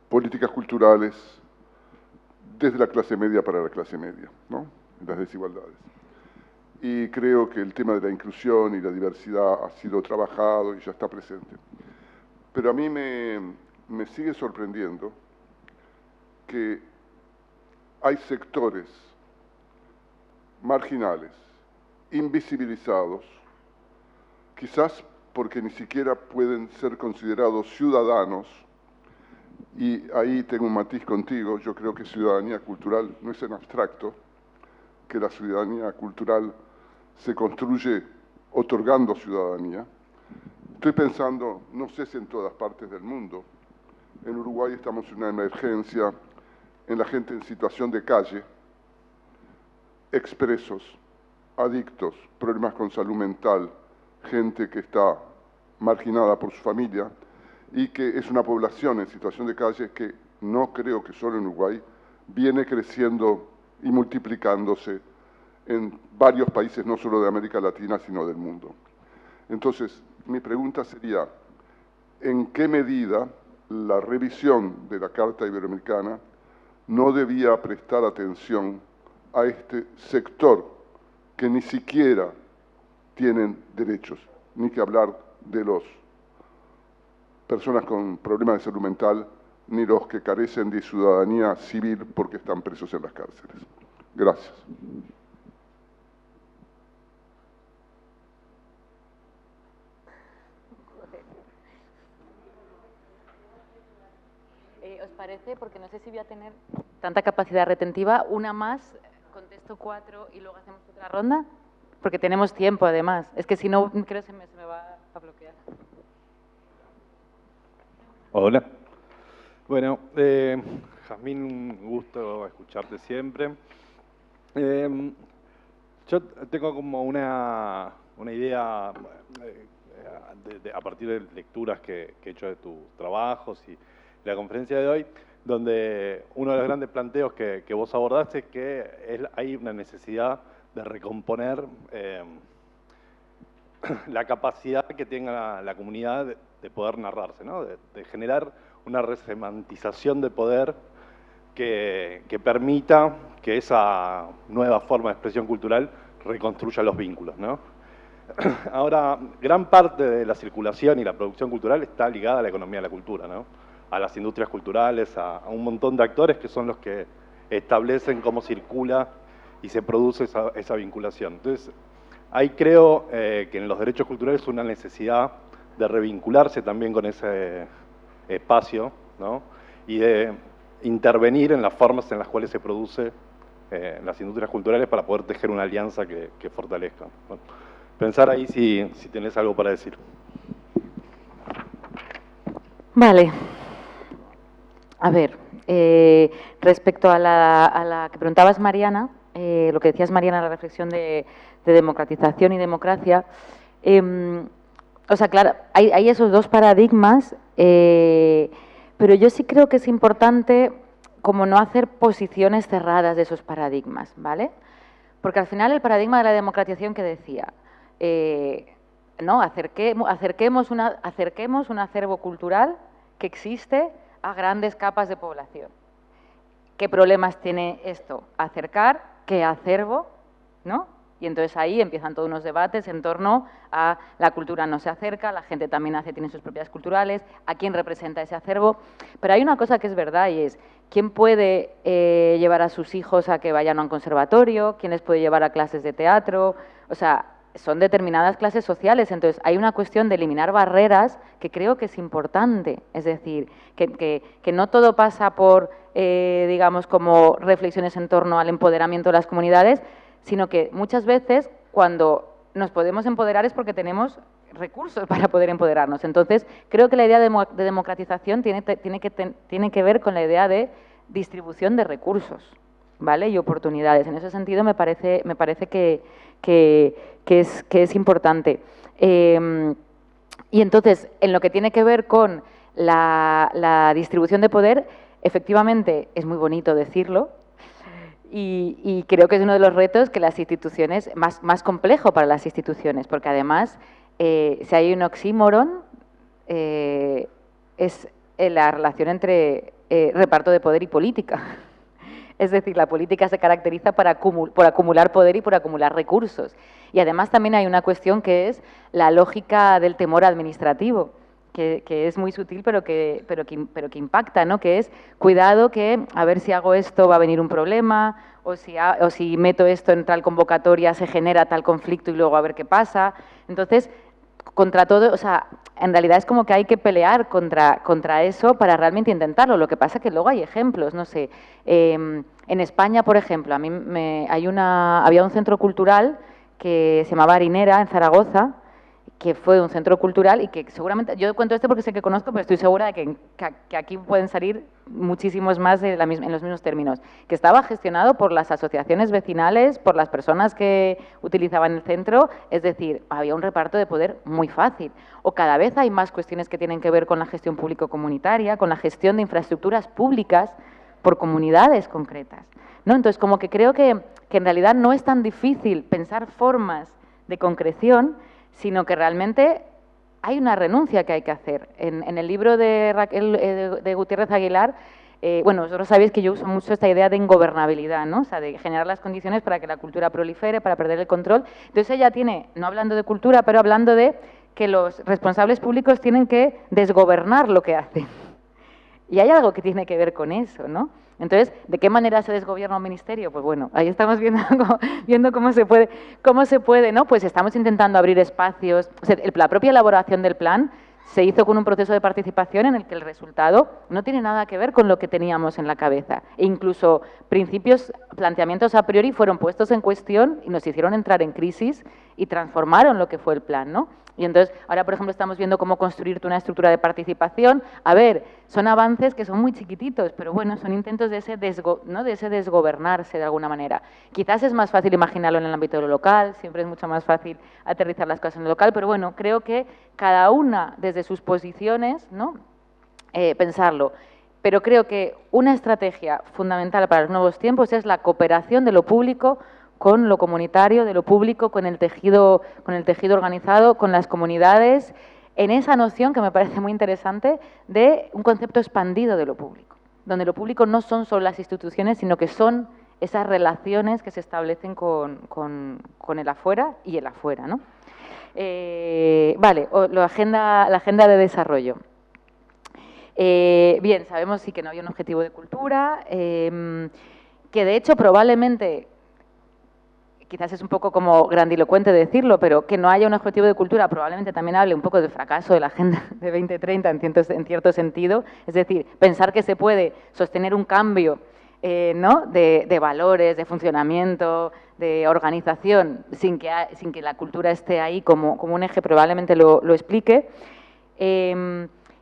políticas culturales desde la clase media para la clase media, ¿no? Las desigualdades. Y creo que el tema de la inclusión y la diversidad ha sido trabajado y ya está presente. Pero a mí me sigue sorprendiendo que hay sectores marginales, invisibilizados, quizás porque ni siquiera pueden ser considerados ciudadanos, y ahí tengo un matiz contigo. Yo creo que ciudadanía cultural no es en abstracto, que la ciudadanía cultural se construye otorgando ciudadanía. Estoy pensando, no sé si en todas partes del mundo, en Uruguay estamos en una emergencia en la gente en situación de calle, expresos, adictos, problemas con salud mental, gente que está marginada por su familia, y que es una población en situación de calle que no creo que solo en Uruguay, viene creciendo y multiplicándose en varios países, no solo de América Latina, sino del mundo. Entonces, mi pregunta sería, ¿en qué medida la revisión de la Carta Iberoamericana no debía prestar atención a este sector que ni siquiera tienen derechos, ni que hablar de las personas con problemas de salud mental, ni los que carecen de ciudadanía civil porque están presos en las cárceles? Gracias. ¿Os parece? Porque no sé si voy a tener tanta capacidad retentiva. Una más, contesto 4 y luego hacemos otra ronda. Porque tenemos tiempo, además. Es que si no, creo que se me va a bloquear. Hola. Bueno, Jazmín, un gusto escucharte siempre. Yo tengo como una idea a partir de lecturas que he hecho de tus trabajos y la conferencia de hoy, donde uno de los grandes planteos que vos abordaste es que hay una necesidad de recomponer la capacidad que tenga la comunidad de poder narrarse, ¿no? De generar una resemantización de poder que permita que esa nueva forma de expresión cultural reconstruya los vínculos, ¿no? Ahora, gran parte de la circulación y la producción cultural está ligada a la economía de la cultura, ¿no? A las industrias culturales, a un montón de actores que son los que establecen cómo circula y se produce esa vinculación. Entonces, ahí creo que en los derechos culturales es una necesidad de revincularse también con ese espacio, ¿no? Y de intervenir en las formas en las cuales se produce las industrias culturales para poder tejer una alianza que fortalezca. Bueno, pensar ahí si tenés algo para decir. Vale. A ver, respecto a la que preguntabas, Mariana, lo que decías, Mariana, la reflexión de democratización y democracia, o sea, claro, hay esos dos paradigmas, pero yo sí creo que es importante como no hacer posiciones cerradas de esos paradigmas, ¿vale? Porque al final el paradigma de la democratización que decía, ¿no? Acerquemos un acervo cultural que existe a grandes capas de población. ¿Qué problemas tiene esto? Acercar, ¿qué acervo? ¿No? Y entonces ahí empiezan todos unos debates en torno a la cultura no se acerca, la gente también tiene sus propiedades culturales, a quién representa ese acervo. Pero hay una cosa que es verdad y es, ¿quién puede llevar a sus hijos a que vayan a un conservatorio? ¿Quién les puede llevar a clases de teatro? O sea, son determinadas clases sociales, entonces hay una cuestión de eliminar barreras que creo que es importante, es decir, que no todo pasa por, digamos, como reflexiones en torno al empoderamiento de las comunidades, sino que muchas veces cuando nos podemos empoderar es porque tenemos recursos para poder empoderarnos. Entonces, creo que la idea de democratización tiene que ver con la idea de distribución de recursos, ¿vale? Y oportunidades. En ese sentido me parece que es importante. Y entonces, en lo que tiene que ver con la distribución de poder, efectivamente es muy bonito decirlo y creo que es uno de los retos que las instituciones, más complejo para las instituciones, porque además si hay un oxímoron, es la relación entre reparto de poder y política. Es decir, la política se caracteriza por acumular poder y por acumular recursos. Y además también hay una cuestión que es la lógica del temor administrativo, que es muy sutil pero que impacta, ¿no? Que es, cuidado que a ver si hago esto va a venir un problema, o si meto esto en tal convocatoria se genera tal conflicto y luego a ver qué pasa. Entonces, contra todo, o sea, en realidad es como que hay que pelear contra eso para realmente intentarlo. Lo que pasa es que luego hay ejemplos, no sé. En España, por ejemplo, había un centro cultural que se llamaba Harinera, en Zaragoza, que fue un centro cultural y que seguramente, yo cuento esto porque sé que conozco, pero estoy segura de que aquí pueden salir muchísimos más en los mismos términos, que estaba gestionado por las asociaciones vecinales, por las personas que utilizaban el centro, es decir, había un reparto de poder muy fácil. O cada vez hay más cuestiones que tienen que ver con la gestión público-comunitaria, con la gestión de infraestructuras públicas por comunidades concretas, ¿no? Entonces, como que creo que en realidad no es tan difícil pensar formas de concreción, sino que realmente hay una renuncia que hay que hacer. En el libro de Gutiérrez Aguilar, bueno, vosotros sabéis que yo uso mucho esta idea de ingobernabilidad, ¿no? O sea, de generar las condiciones para que la cultura prolifere, para perder el control. Entonces ella tiene, no hablando de cultura, pero hablando de que los responsables públicos tienen que desgobernar lo que hacen. Y hay algo que tiene que ver con eso, ¿no? Entonces, ¿de qué manera se desgobierna un ministerio? Pues bueno, ahí estamos viendo cómo se puede, ¿no? Pues estamos intentando abrir espacios. O sea, la propia elaboración del plan se hizo con un proceso de participación en el que el resultado no tiene nada que ver con lo que teníamos en la cabeza. E incluso planteamientos a priori fueron puestos en cuestión y nos hicieron entrar en crisis y transformaron lo que fue el plan, ¿no? Y entonces, ahora, por ejemplo, estamos viendo cómo construir una estructura de participación. A ver, son avances que son muy chiquititos, pero bueno, son intentos de ese desgobernarse de alguna manera. Quizás es más fácil imaginarlo en el ámbito de lo local, siempre es mucho más fácil aterrizar las cosas en lo local, pero bueno, creo que cada una desde sus posiciones, ¿no? Pensarlo. Pero creo que una estrategia fundamental para los nuevos tiempos es la cooperación de lo público con lo comunitario, de lo público, con el tejido organizado, con las comunidades, en esa noción que me parece muy interesante de un concepto expandido de lo público, donde lo público no son solo las instituciones, sino que son esas relaciones que se establecen con el afuera y el afuera, ¿no? Vale, la agenda de desarrollo. Bien, sabemos sí que no había un objetivo de cultura, que de hecho probablemente, quizás es un poco como grandilocuente decirlo, pero que no haya un objetivo de cultura probablemente también hable un poco del fracaso de la Agenda de 2030 en cierto sentido. Es decir, pensar que se puede sostener un cambio ¿no? de valores, de funcionamiento, de organización, sin que la cultura esté ahí como un eje, probablemente lo explique.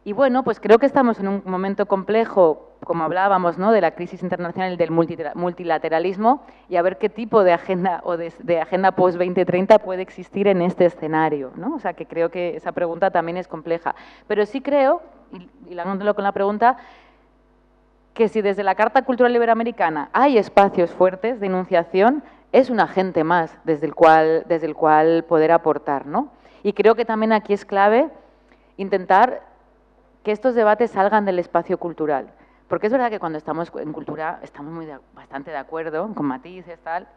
Y bueno, pues creo que estamos en un momento complejo, como hablábamos, ¿no? De la crisis internacional y del multilateralismo, y a ver qué tipo de agenda o de agenda post-2030 puede existir en este escenario, ¿no? O sea, que creo que esa pregunta también es compleja. Pero sí creo, y la contesto con la pregunta, que si desde la Carta Cultural Iberoamericana hay espacios fuertes de enunciación, es un agente más desde el cual poder aportar, ¿no? Y creo que también aquí es clave intentar que estos debates salgan del espacio cultural. Porque es verdad que cuando estamos en cultura estamos bastante de acuerdo, con matices, tal.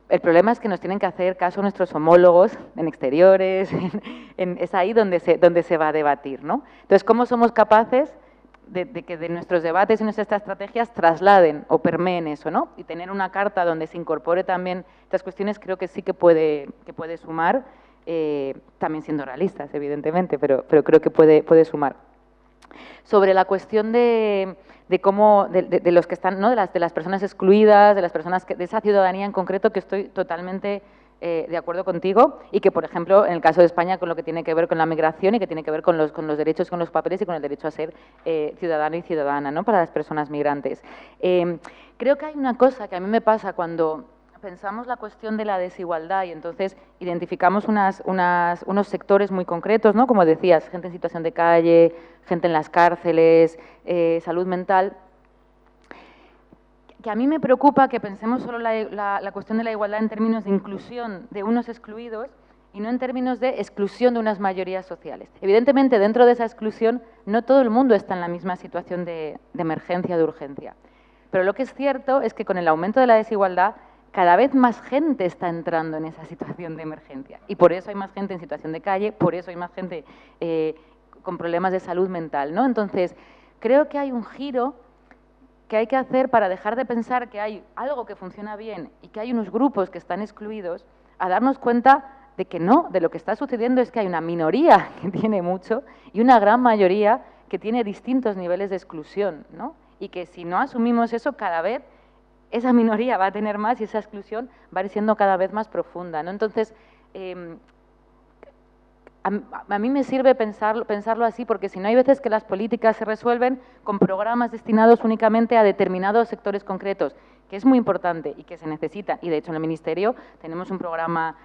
El problema es que nos tienen que hacer caso nuestros homólogos en exteriores, es ahí donde se va a debatir, ¿no? Entonces, ¿cómo somos capaces de que de nuestros debates y nuestras estrategias trasladen o permeen eso, ¿no? Y tener una carta donde se incorpore también estas cuestiones creo que sí que puede sumar, también siendo realistas, evidentemente, pero creo que puede sumar. Sobre la cuestión de cómo, de los que están, ¿no? de las personas excluidas, de las personas de esa ciudadanía en concreto, que estoy totalmente de acuerdo contigo, y que, por ejemplo, en el caso de España, con lo que tiene que ver con la migración y que tiene que ver con los derechos, con los papeles y con el derecho a ser ciudadano y ciudadana, ¿no? Para las personas migrantes. Creo que hay una cosa que a mí me pasa cuando pensamos la cuestión de la desigualdad y entonces identificamos unos sectores muy concretos, ¿no? Como decías, gente en situación de calle, gente en las cárceles, salud mental, que a mí me preocupa que pensemos solo la cuestión de la igualdad en términos de inclusión de unos excluidos y no en términos de exclusión de unas mayorías sociales. Evidentemente, dentro de esa exclusión, no todo el mundo está en la misma situación de emergencia, de urgencia. Pero lo que es cierto es que con el aumento de la desigualdad, cada vez más gente está entrando en esa situación de emergencia. Y por eso hay más gente en situación de calle, por eso hay más gente con problemas de salud mental, ¿no? Entonces, creo que hay un giro que hay que hacer para dejar de pensar que hay algo que funciona bien y que hay unos grupos que están excluidos, a darnos cuenta de que no, de lo que está sucediendo es que hay una minoría que tiene mucho y una gran mayoría que tiene distintos niveles de exclusión, ¿no? Y que si no asumimos eso, cada vez esa minoría va a tener más y esa exclusión va a ir siendo cada vez más profunda, ¿no? Entonces, a mí me sirve pensarlo así, porque si no hay veces que las políticas se resuelven con programas destinados únicamente a determinados sectores concretos, que es muy importante y que se necesita. Y de hecho en el Ministerio tenemos un programa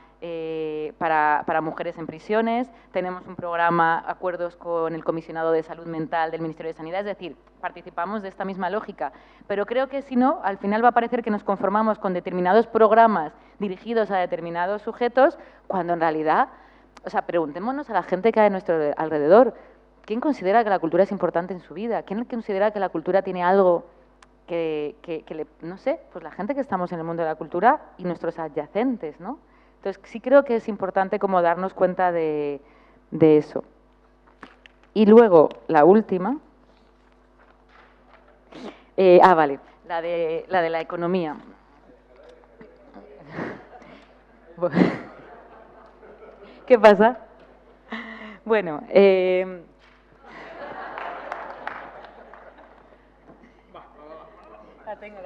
para mujeres en prisiones, tenemos un programa, acuerdos con el Comisionado de Salud Mental del Ministerio de Sanidad, es decir, participamos de esta misma lógica. Pero creo que si no, al final va a parecer que nos conformamos con determinados programas dirigidos a determinados sujetos, cuando en realidad, o sea, preguntémonos a la gente que hay a nuestro alrededor, ¿quién considera que la cultura es importante en su vida? ¿Quién considera que la cultura tiene algo que no sé, pues la gente que estamos en el mundo de la cultura y nuestros adyacentes, ¿no? Entonces, sí creo que es importante como darnos cuenta de eso. Y luego, la última. Vale, la de la economía. ¿Qué pasa? Bueno, la tengo.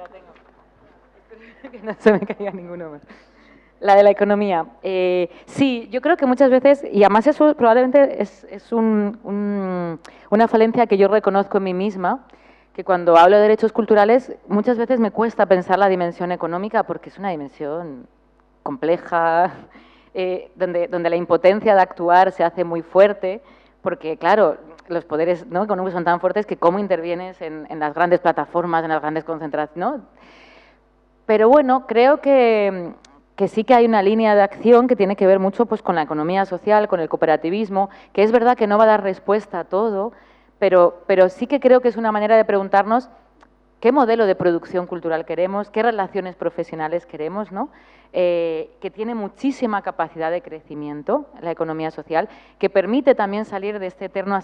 Espero que no se me caiga ninguno más. La de la economía. Sí, yo creo que muchas veces, y además eso probablemente es una falencia que yo reconozco en mí misma, que cuando hablo de derechos culturales muchas veces me cuesta pensar la dimensión económica porque es una dimensión compleja, donde la impotencia de actuar se hace muy fuerte, porque claro, los poderes, ¿no?, económicos son tan fuertes que cómo intervienes en las grandes plataformas, en las grandes concentraciones, ¿no? Pero bueno, creo que sí que hay una línea de acción que tiene que ver mucho pues, con la economía social, con el cooperativismo, que es verdad que no va a dar respuesta a todo, pero sí que creo que es una manera de preguntarnos qué modelo de producción cultural queremos, qué relaciones profesionales queremos, ¿no? Que tiene muchísima capacidad de crecimiento, la economía social, que permite también salir de este eterno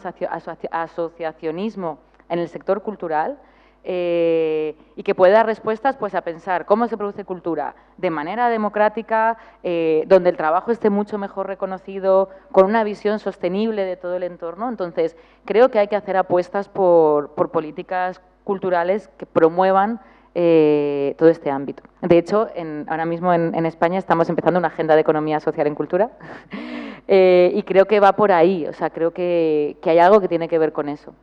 asociacionismo en el sector cultural, y que puede dar respuestas pues, a pensar cómo se produce cultura de manera democrática, donde el trabajo esté mucho mejor reconocido, con una visión sostenible de todo el entorno. Entonces, creo que hay que hacer apuestas por políticas culturales que promuevan todo este ámbito. De hecho, ahora mismo en España estamos empezando una agenda de economía social en cultura y creo que va por ahí, o sea, creo que hay algo que tiene que ver con eso.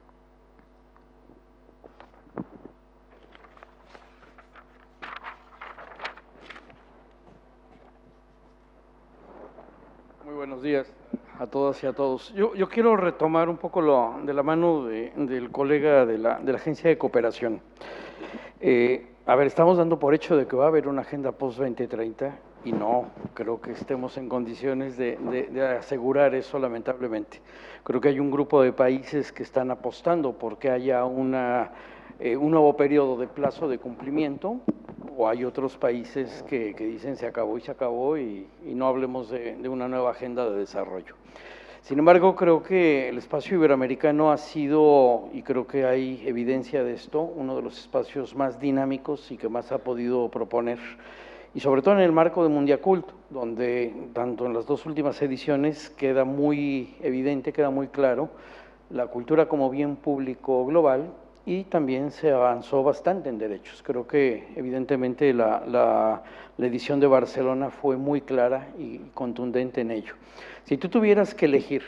Muy buenos días a todas y a todos. Yo quiero retomar un poco de la mano del colega de la Agencia de Cooperación. A ver, estamos dando por hecho de que va a haber una agenda post-2030 y no creo que estemos en condiciones de asegurar eso, lamentablemente. Creo que hay un grupo de países que están apostando porque haya un nuevo periodo de plazo de cumplimiento, o hay otros países que dicen se acabó y se acabó y no hablemos de una nueva agenda de desarrollo. Sin embargo, creo que el espacio iberoamericano ha sido, y creo que hay evidencia de esto, uno de los espacios más dinámicos y que más ha podido proponer, y sobre todo en el marco de Mundiacult, donde tanto en las dos últimas ediciones queda muy evidente, queda muy claro la cultura como bien público global, y también se avanzó bastante en derechos. Creo que evidentemente la edición de Barcelona fue muy clara y contundente en ello. Si tú tuvieras que elegir,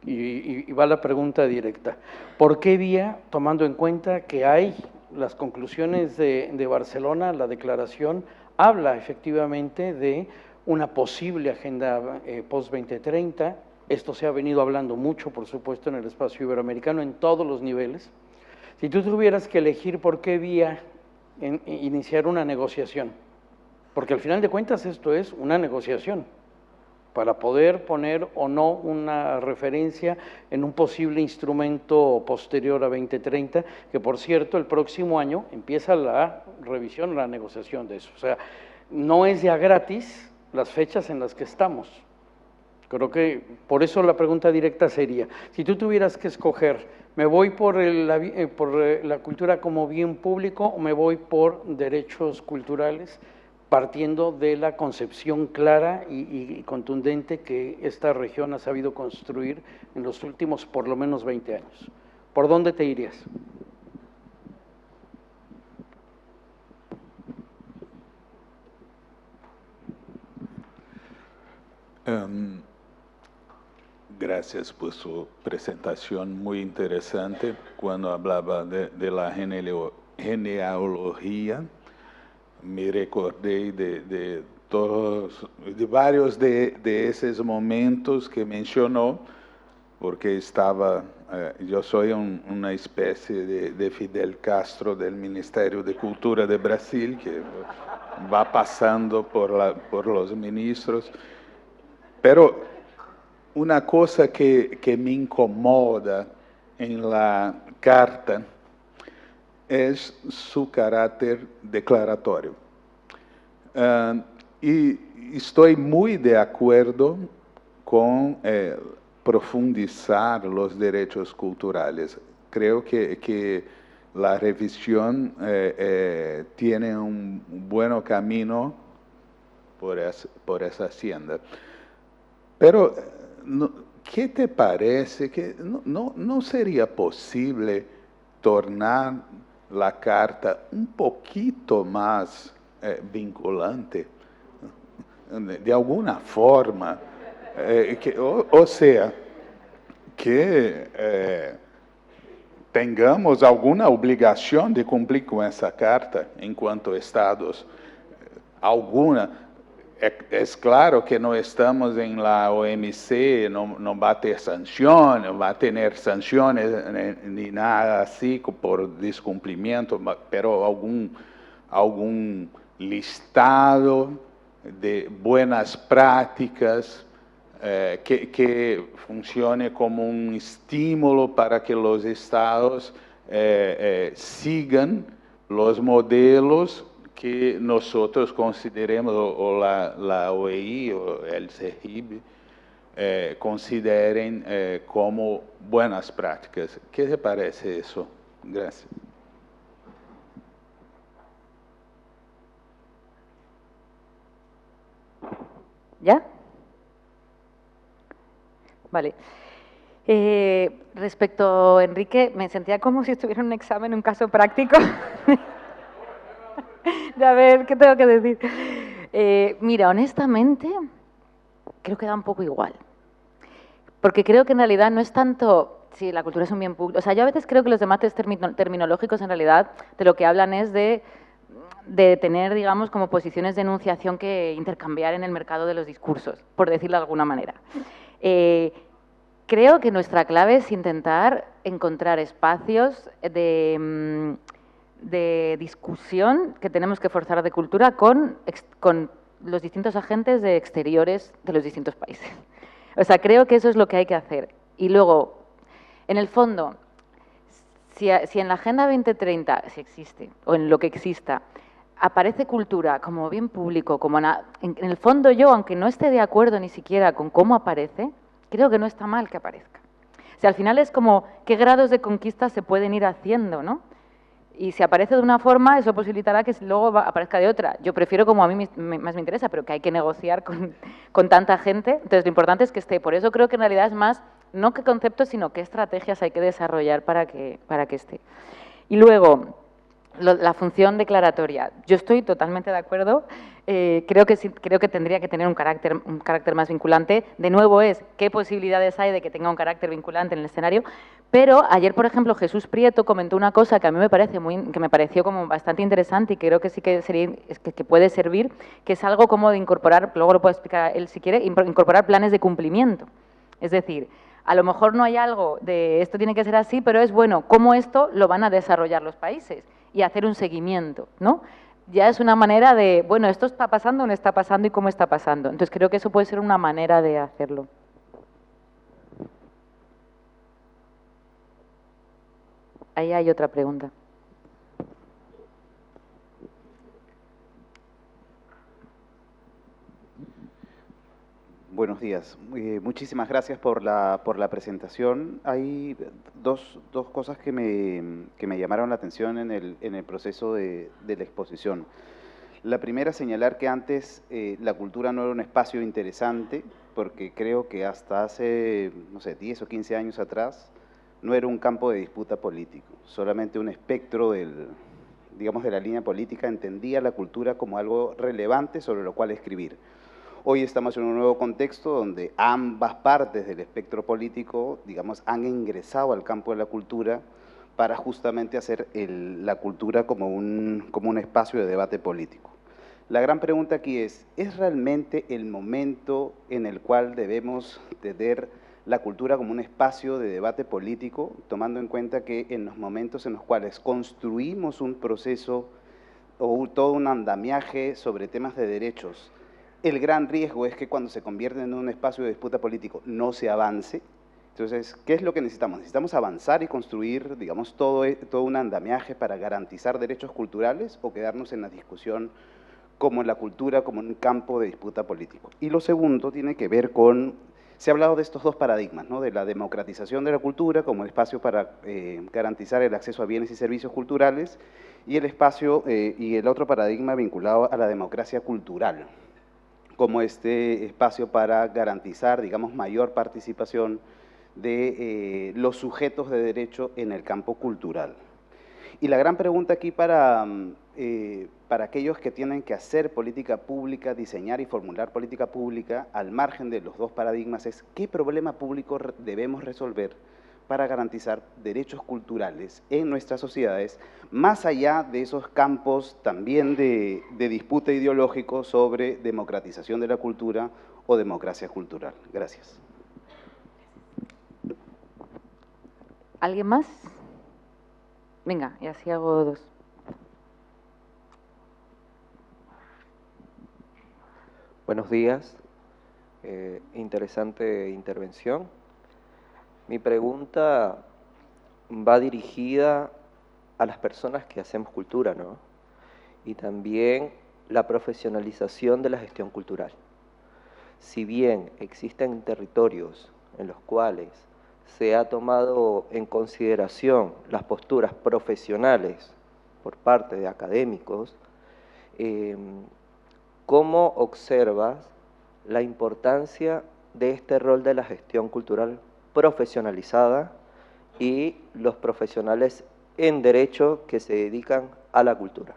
y va la pregunta directa, ¿por qué vía, tomando en cuenta que hay las conclusiones de Barcelona, la declaración, habla efectivamente de una posible agenda post-2030? Esto se ha venido hablando mucho, por supuesto, en el espacio iberoamericano, en todos los niveles. Si tú tuvieras que elegir por qué vía iniciar una negociación, porque al final de cuentas esto es una negociación, para poder poner o no una referencia en un posible instrumento posterior a 2030, que por cierto el próximo año empieza la revisión, la negociación de eso. O sea, no es ya gratis las fechas en las que estamos. Creo que por eso la pregunta directa sería, si tú tuvieras que escoger, ¿me voy por la cultura como bien público o me voy por derechos culturales? Partiendo de la concepción clara y contundente que esta región ha sabido construir en los últimos por lo menos 20 años. ¿Por dónde te irías? Gracias por su presentación muy interesante. Cuando hablaba de la genealogía, me recordé de varios de esos momentos que mencionó, porque yo soy una especie de Fidel Castro del Ministerio de Cultura de Brasil, que va pasando por los ministros, pero una cosa que me incomoda en la carta es su carácter declaratorio. Y estoy muy de acuerdo con profundizar los derechos culturales. Creo que la revisión tiene un buen camino por esa senda. Pero, ¿qué te parece que no sería posible tornar la carta un poquito más vinculante, de alguna forma, o sea, que tengamos alguna obligación de cumplir con esa carta en cuanto a estados, alguna. Es claro que no estamos en la OMC, no va a tener sanciones, no va a tener sanciones ni nada así por descumplimiento, pero algún listado de buenas prácticas que funcione como un estímulo para que los estados sigan los modelos que nosotros consideremos, o la OEI o el CERIB, consideren como buenas prácticas. ¿Qué te parece eso? Gracias. ¿Ya? Vale. Respecto a Enrique, me sentía como si estuviera en un examen, un caso práctico. De a ver, ¿qué tengo que decir? Mira, honestamente, creo que da un poco igual. Porque creo que en realidad no es tanto si la cultura es un bien público. O sea, yo a veces creo que los debates terminológicos en realidad de lo que hablan es de tener, digamos, como posiciones de enunciación que intercambiar en el mercado de los discursos, por decirlo de alguna manera. Creo que nuestra clave es intentar encontrar espacios de discusión que tenemos que forzar de cultura con los distintos agentes de exteriores de los distintos países. O sea, creo que eso es lo que hay que hacer. Y luego, en el fondo, si en la Agenda 2030, si existe, o en lo que exista, aparece cultura como bien público, como en el fondo yo, aunque no esté de acuerdo ni siquiera con cómo aparece, creo que no está mal que aparezca. O sea, al final es como qué grados de conquista se pueden ir haciendo, ¿no? Y si aparece de una forma, eso posibilitará que luego aparezca de otra. Yo prefiero como a mí más me interesa, pero que hay que negociar con tanta gente. Entonces, lo importante es que esté. Por eso creo que en realidad es más, no qué conceptos, sino qué estrategias hay que desarrollar para que esté. Y luego, la función declaratoria. Yo estoy totalmente de acuerdo. Creo que tendría que tener un carácter más vinculante. De nuevo es, ¿qué posibilidades hay de que tenga un carácter vinculante en el escenario? Pero ayer, por ejemplo, Jesús Prieto comentó una cosa que a mí me pareció como bastante interesante y que creo que sí que que puede servir, que es algo como de incorporar, luego lo puede explicar él si quiere, incorporar planes de cumplimiento. Es decir, a lo mejor no hay algo de esto tiene que ser así, pero es bueno cómo esto lo van a desarrollar los países y hacer un seguimiento, ¿no? ya es una manera de, bueno, ¿esto está pasando o no está pasando y cómo está pasando? Entonces creo que eso puede ser una manera de hacerlo. Ahí hay otra pregunta. Buenos días. Muchísimas gracias por la presentación. Hay dos cosas que me llamaron la atención en el proceso de la exposición. La primera, señalar que antes la cultura no era un espacio interesante, porque creo que hasta hace, no sé, 10 o 15 años atrás, no era un campo de disputa político, solamente un espectro digamos, de la línea política entendía la cultura como algo relevante sobre lo cual escribir. Hoy estamos en un nuevo contexto donde ambas partes del espectro político, digamos, han ingresado al campo de la cultura para justamente hacer la cultura como un espacio de debate político. La gran pregunta aquí ¿es realmente el momento en el cual debemos tener la cultura como un espacio de debate político, tomando en cuenta que en los momentos en los cuales construimos un proceso o todo un andamiaje sobre temas de derechos, el gran riesgo es que cuando se convierte en un espacio de disputa político no se avance? Entonces, ¿qué es lo que necesitamos? Necesitamos avanzar y construir, digamos, todo un andamiaje para garantizar derechos culturales o quedarnos en la discusión como en la cultura, como un campo de disputa político. Y lo segundo tiene que ver con, se ha hablado de estos dos paradigmas, ¿no? De la democratización de la cultura como espacio para garantizar el acceso a bienes y servicios culturales y el espacio y el otro paradigma vinculado a la democracia cultural como este espacio para garantizar, digamos, mayor participación de los sujetos de derecho en el campo cultural. Y la gran pregunta aquí para aquellos que tienen que hacer política pública, diseñar y formular política pública, al margen de los dos paradigmas, es ¿qué problema público debemos resolver para garantizar derechos culturales en nuestras sociedades, más allá de esos campos también de disputa ideológico sobre democratización de la cultura o democracia cultural? Gracias. ¿Alguien más? Venga, y así hago dos. Buenos días. Interesante intervención. Mi pregunta va dirigida a las personas que hacemos cultura, ¿no? Y también la profesionalización de la gestión cultural. Si bien existen territorios en los cuales se ha tomado en consideración las posturas profesionales por parte de académicos, ¿cómo observas la importancia de este rol de la gestión cultural profesionalizada y los profesionales en derecho que se dedican a la cultura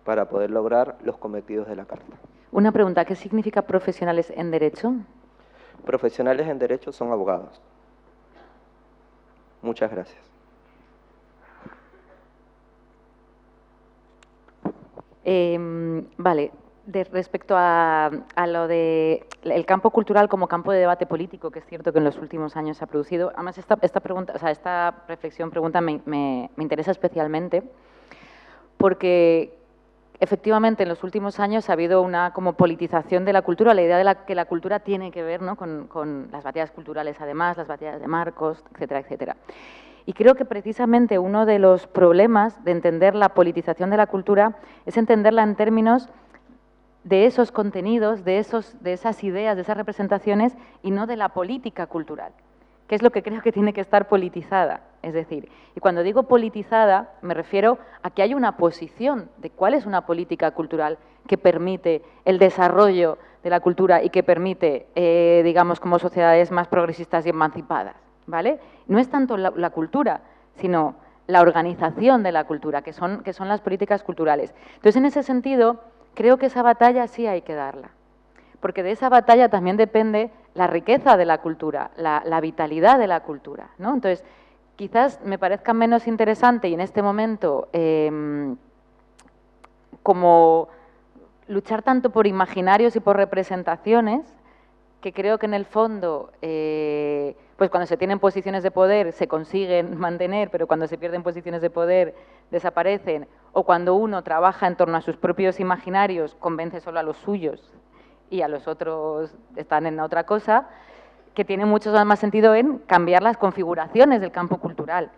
para poder lograr los cometidos de la Carta? Una pregunta, ¿qué significa profesionales en derecho? Profesionales en derecho son abogados. Muchas gracias. Vale. Respecto a lo de el campo cultural como campo de debate político, que es cierto que en los últimos años se ha producido, además esta reflexión me interesa especialmente porque efectivamente en los últimos años ha habido una como politización de la cultura, la idea de que la cultura tiene que ver, ¿no?, con las batallas culturales, además, las batallas de Marcos, etcétera, etcétera. Y creo que precisamente uno de los problemas de entender la politización de la cultura es entenderla en términos de esos contenidos, de esas ideas, de esas representaciones, y no de la política cultural, que es lo que creo que tiene que estar politizada. Es decir, y cuando digo politizada, me refiero a que hay una posición de cuál es una política cultural que permite el desarrollo de la cultura y que permite, digamos, como sociedades más progresistas y emancipadas, ¿vale? No es tanto la cultura, sino la organización de la cultura, que son las políticas culturales. Entonces, en ese sentido, creo que esa batalla sí hay que darla, porque de esa batalla también depende la riqueza de la cultura, la vitalidad de la cultura, ¿no? Entonces, quizás me parezca menos interesante y en este momento como luchar tanto por imaginarios y por representaciones que creo que en el fondo, pues cuando se tienen posiciones de poder se consiguen mantener, pero cuando se pierden posiciones de poder desaparecen, o cuando uno trabaja en torno a sus propios imaginarios, convence solo a los suyos y a los otros están en otra cosa, que tiene mucho más sentido en cambiar las configuraciones del campo cultural.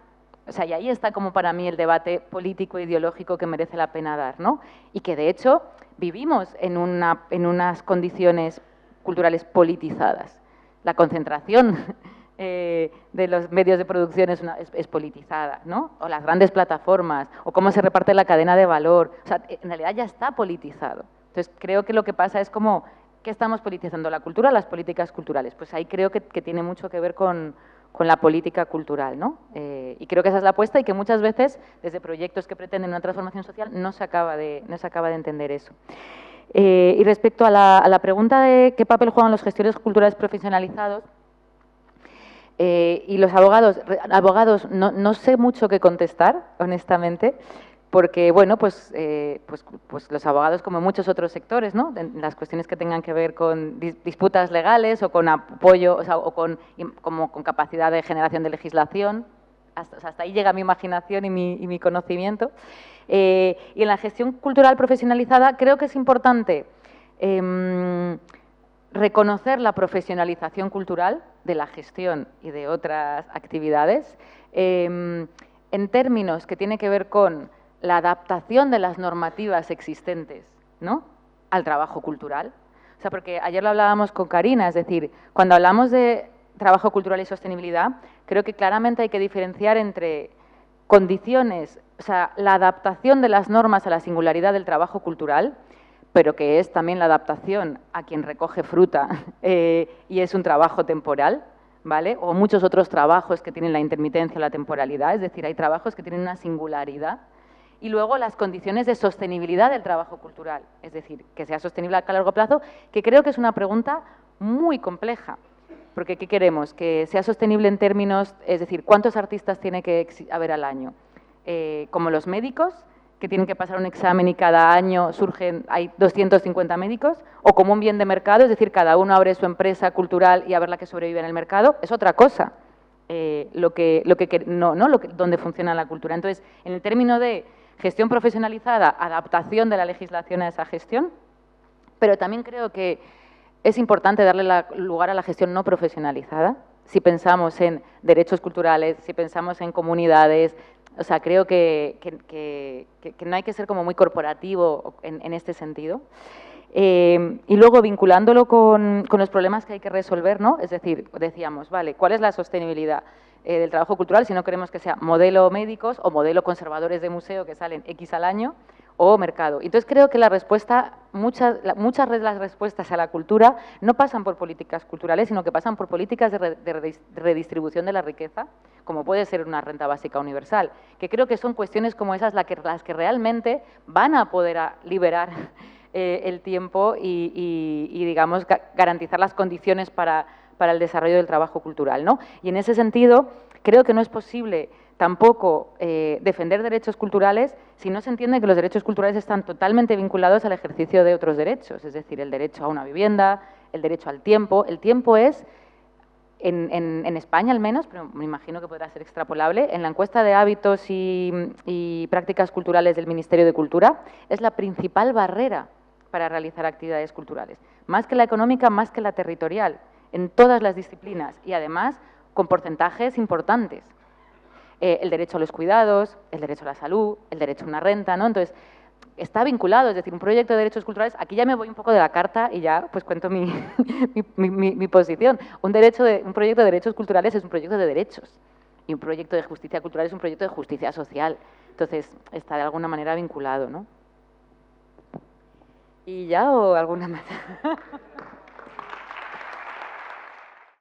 O sea, y ahí está como para mí el debate político e ideológico que merece la pena dar, ¿no? Y que de hecho vivimos en unas condiciones culturales politizadas. La concentración de los medios de producción es politizada, ¿no? O las grandes plataformas, o cómo se reparte la cadena de valor. O sea, en realidad ya está politizado. Entonces, creo que lo que pasa es como, ¿qué estamos politizando? ¿La cultura o las políticas culturales? Pues ahí creo que tiene mucho que ver con la política cultural, ¿no? Y creo que esa es la apuesta y que muchas veces, desde proyectos que pretenden una transformación social, no se acaba de entender eso. Y respecto a la pregunta de qué papel juegan los gestores culturales profesionalizados y los abogados no sé mucho qué contestar, honestamente, porque, bueno, pues los abogados, como muchos otros sectores, ¿no? En las cuestiones que tengan que ver con disputas legales o con apoyo, o sea, o con capacidad de generación de legislación, hasta ahí llega mi imaginación y mi conocimiento. Y en la gestión cultural profesionalizada creo que es importante reconocer la profesionalización cultural de la gestión y de otras actividades en términos que tiene que ver con la adaptación de las normativas existentes, ¿no?, al trabajo cultural. O sea, porque ayer lo hablábamos con Karina, es decir, cuando hablamos de trabajo cultural y sostenibilidad, creo que claramente hay que diferenciar entre condiciones, o sea, la adaptación de las normas a la singularidad del trabajo cultural, pero que es también la adaptación a quien recoge fruta y es un trabajo temporal, ¿vale? O muchos otros trabajos que tienen la intermitencia o la temporalidad, es decir, hay trabajos que tienen una singularidad. Y luego las condiciones de sostenibilidad del trabajo cultural, es decir, que sea sostenible a largo plazo, que creo que es una pregunta muy compleja. Porque ¿qué queremos? Que sea sostenible en términos, es decir, ¿cuántos artistas tiene que haber al año? Como los médicos, que tienen que pasar un examen y cada año hay 250 médicos, o como un bien de mercado, es decir, cada uno abre su empresa cultural y a ver la que sobrevive en el mercado, es otra cosa. Donde funciona la cultura. Entonces, en el término de gestión profesionalizada, adaptación de la legislación a esa gestión, pero también creo que es importante darle lugar a la gestión no profesionalizada. Si pensamos en derechos culturales, si pensamos en comunidades, o sea, creo que no hay que ser como muy corporativo en este sentido. Y luego vinculándolo con los problemas que hay que resolver, ¿no? Es decir, decíamos, vale, ¿cuál es la sostenibilidad del trabajo cultural si no queremos que sea modelo médicos o modelo conservadores de museo que salen X al año o mercado? Entonces creo que la respuesta, muchas de las respuestas a la cultura no pasan por políticas culturales, sino que pasan por políticas de redistribución de la riqueza, como puede ser una renta básica universal, que creo que son cuestiones como esas las que realmente van a poder liberar el tiempo y digamos, garantizar las condiciones para el desarrollo del trabajo cultural, ¿no? Y en ese sentido, creo que no es posible tampoco defender derechos culturales si no se entiende que los derechos culturales están totalmente vinculados al ejercicio de otros derechos, es decir, el derecho a una vivienda, el derecho al tiempo. El tiempo es, en España al menos, pero me imagino que podrá ser extrapolable, en la encuesta de hábitos y prácticas culturales del Ministerio de Cultura, es la principal barrera para realizar actividades culturales, más que la económica, más que la territorial, en todas las disciplinas y además con porcentajes importantes. El derecho a los cuidados, el derecho a la salud, el derecho a una renta, ¿no? Entonces, está vinculado, es decir, un proyecto de derechos culturales, aquí ya me voy un poco de la carta y ya pues cuento mi posición. Un proyecto de derechos culturales es un proyecto de derechos y un proyecto de justicia cultural es un proyecto de justicia social. Entonces, está de alguna manera vinculado, ¿no? ¿Y ya o alguna más?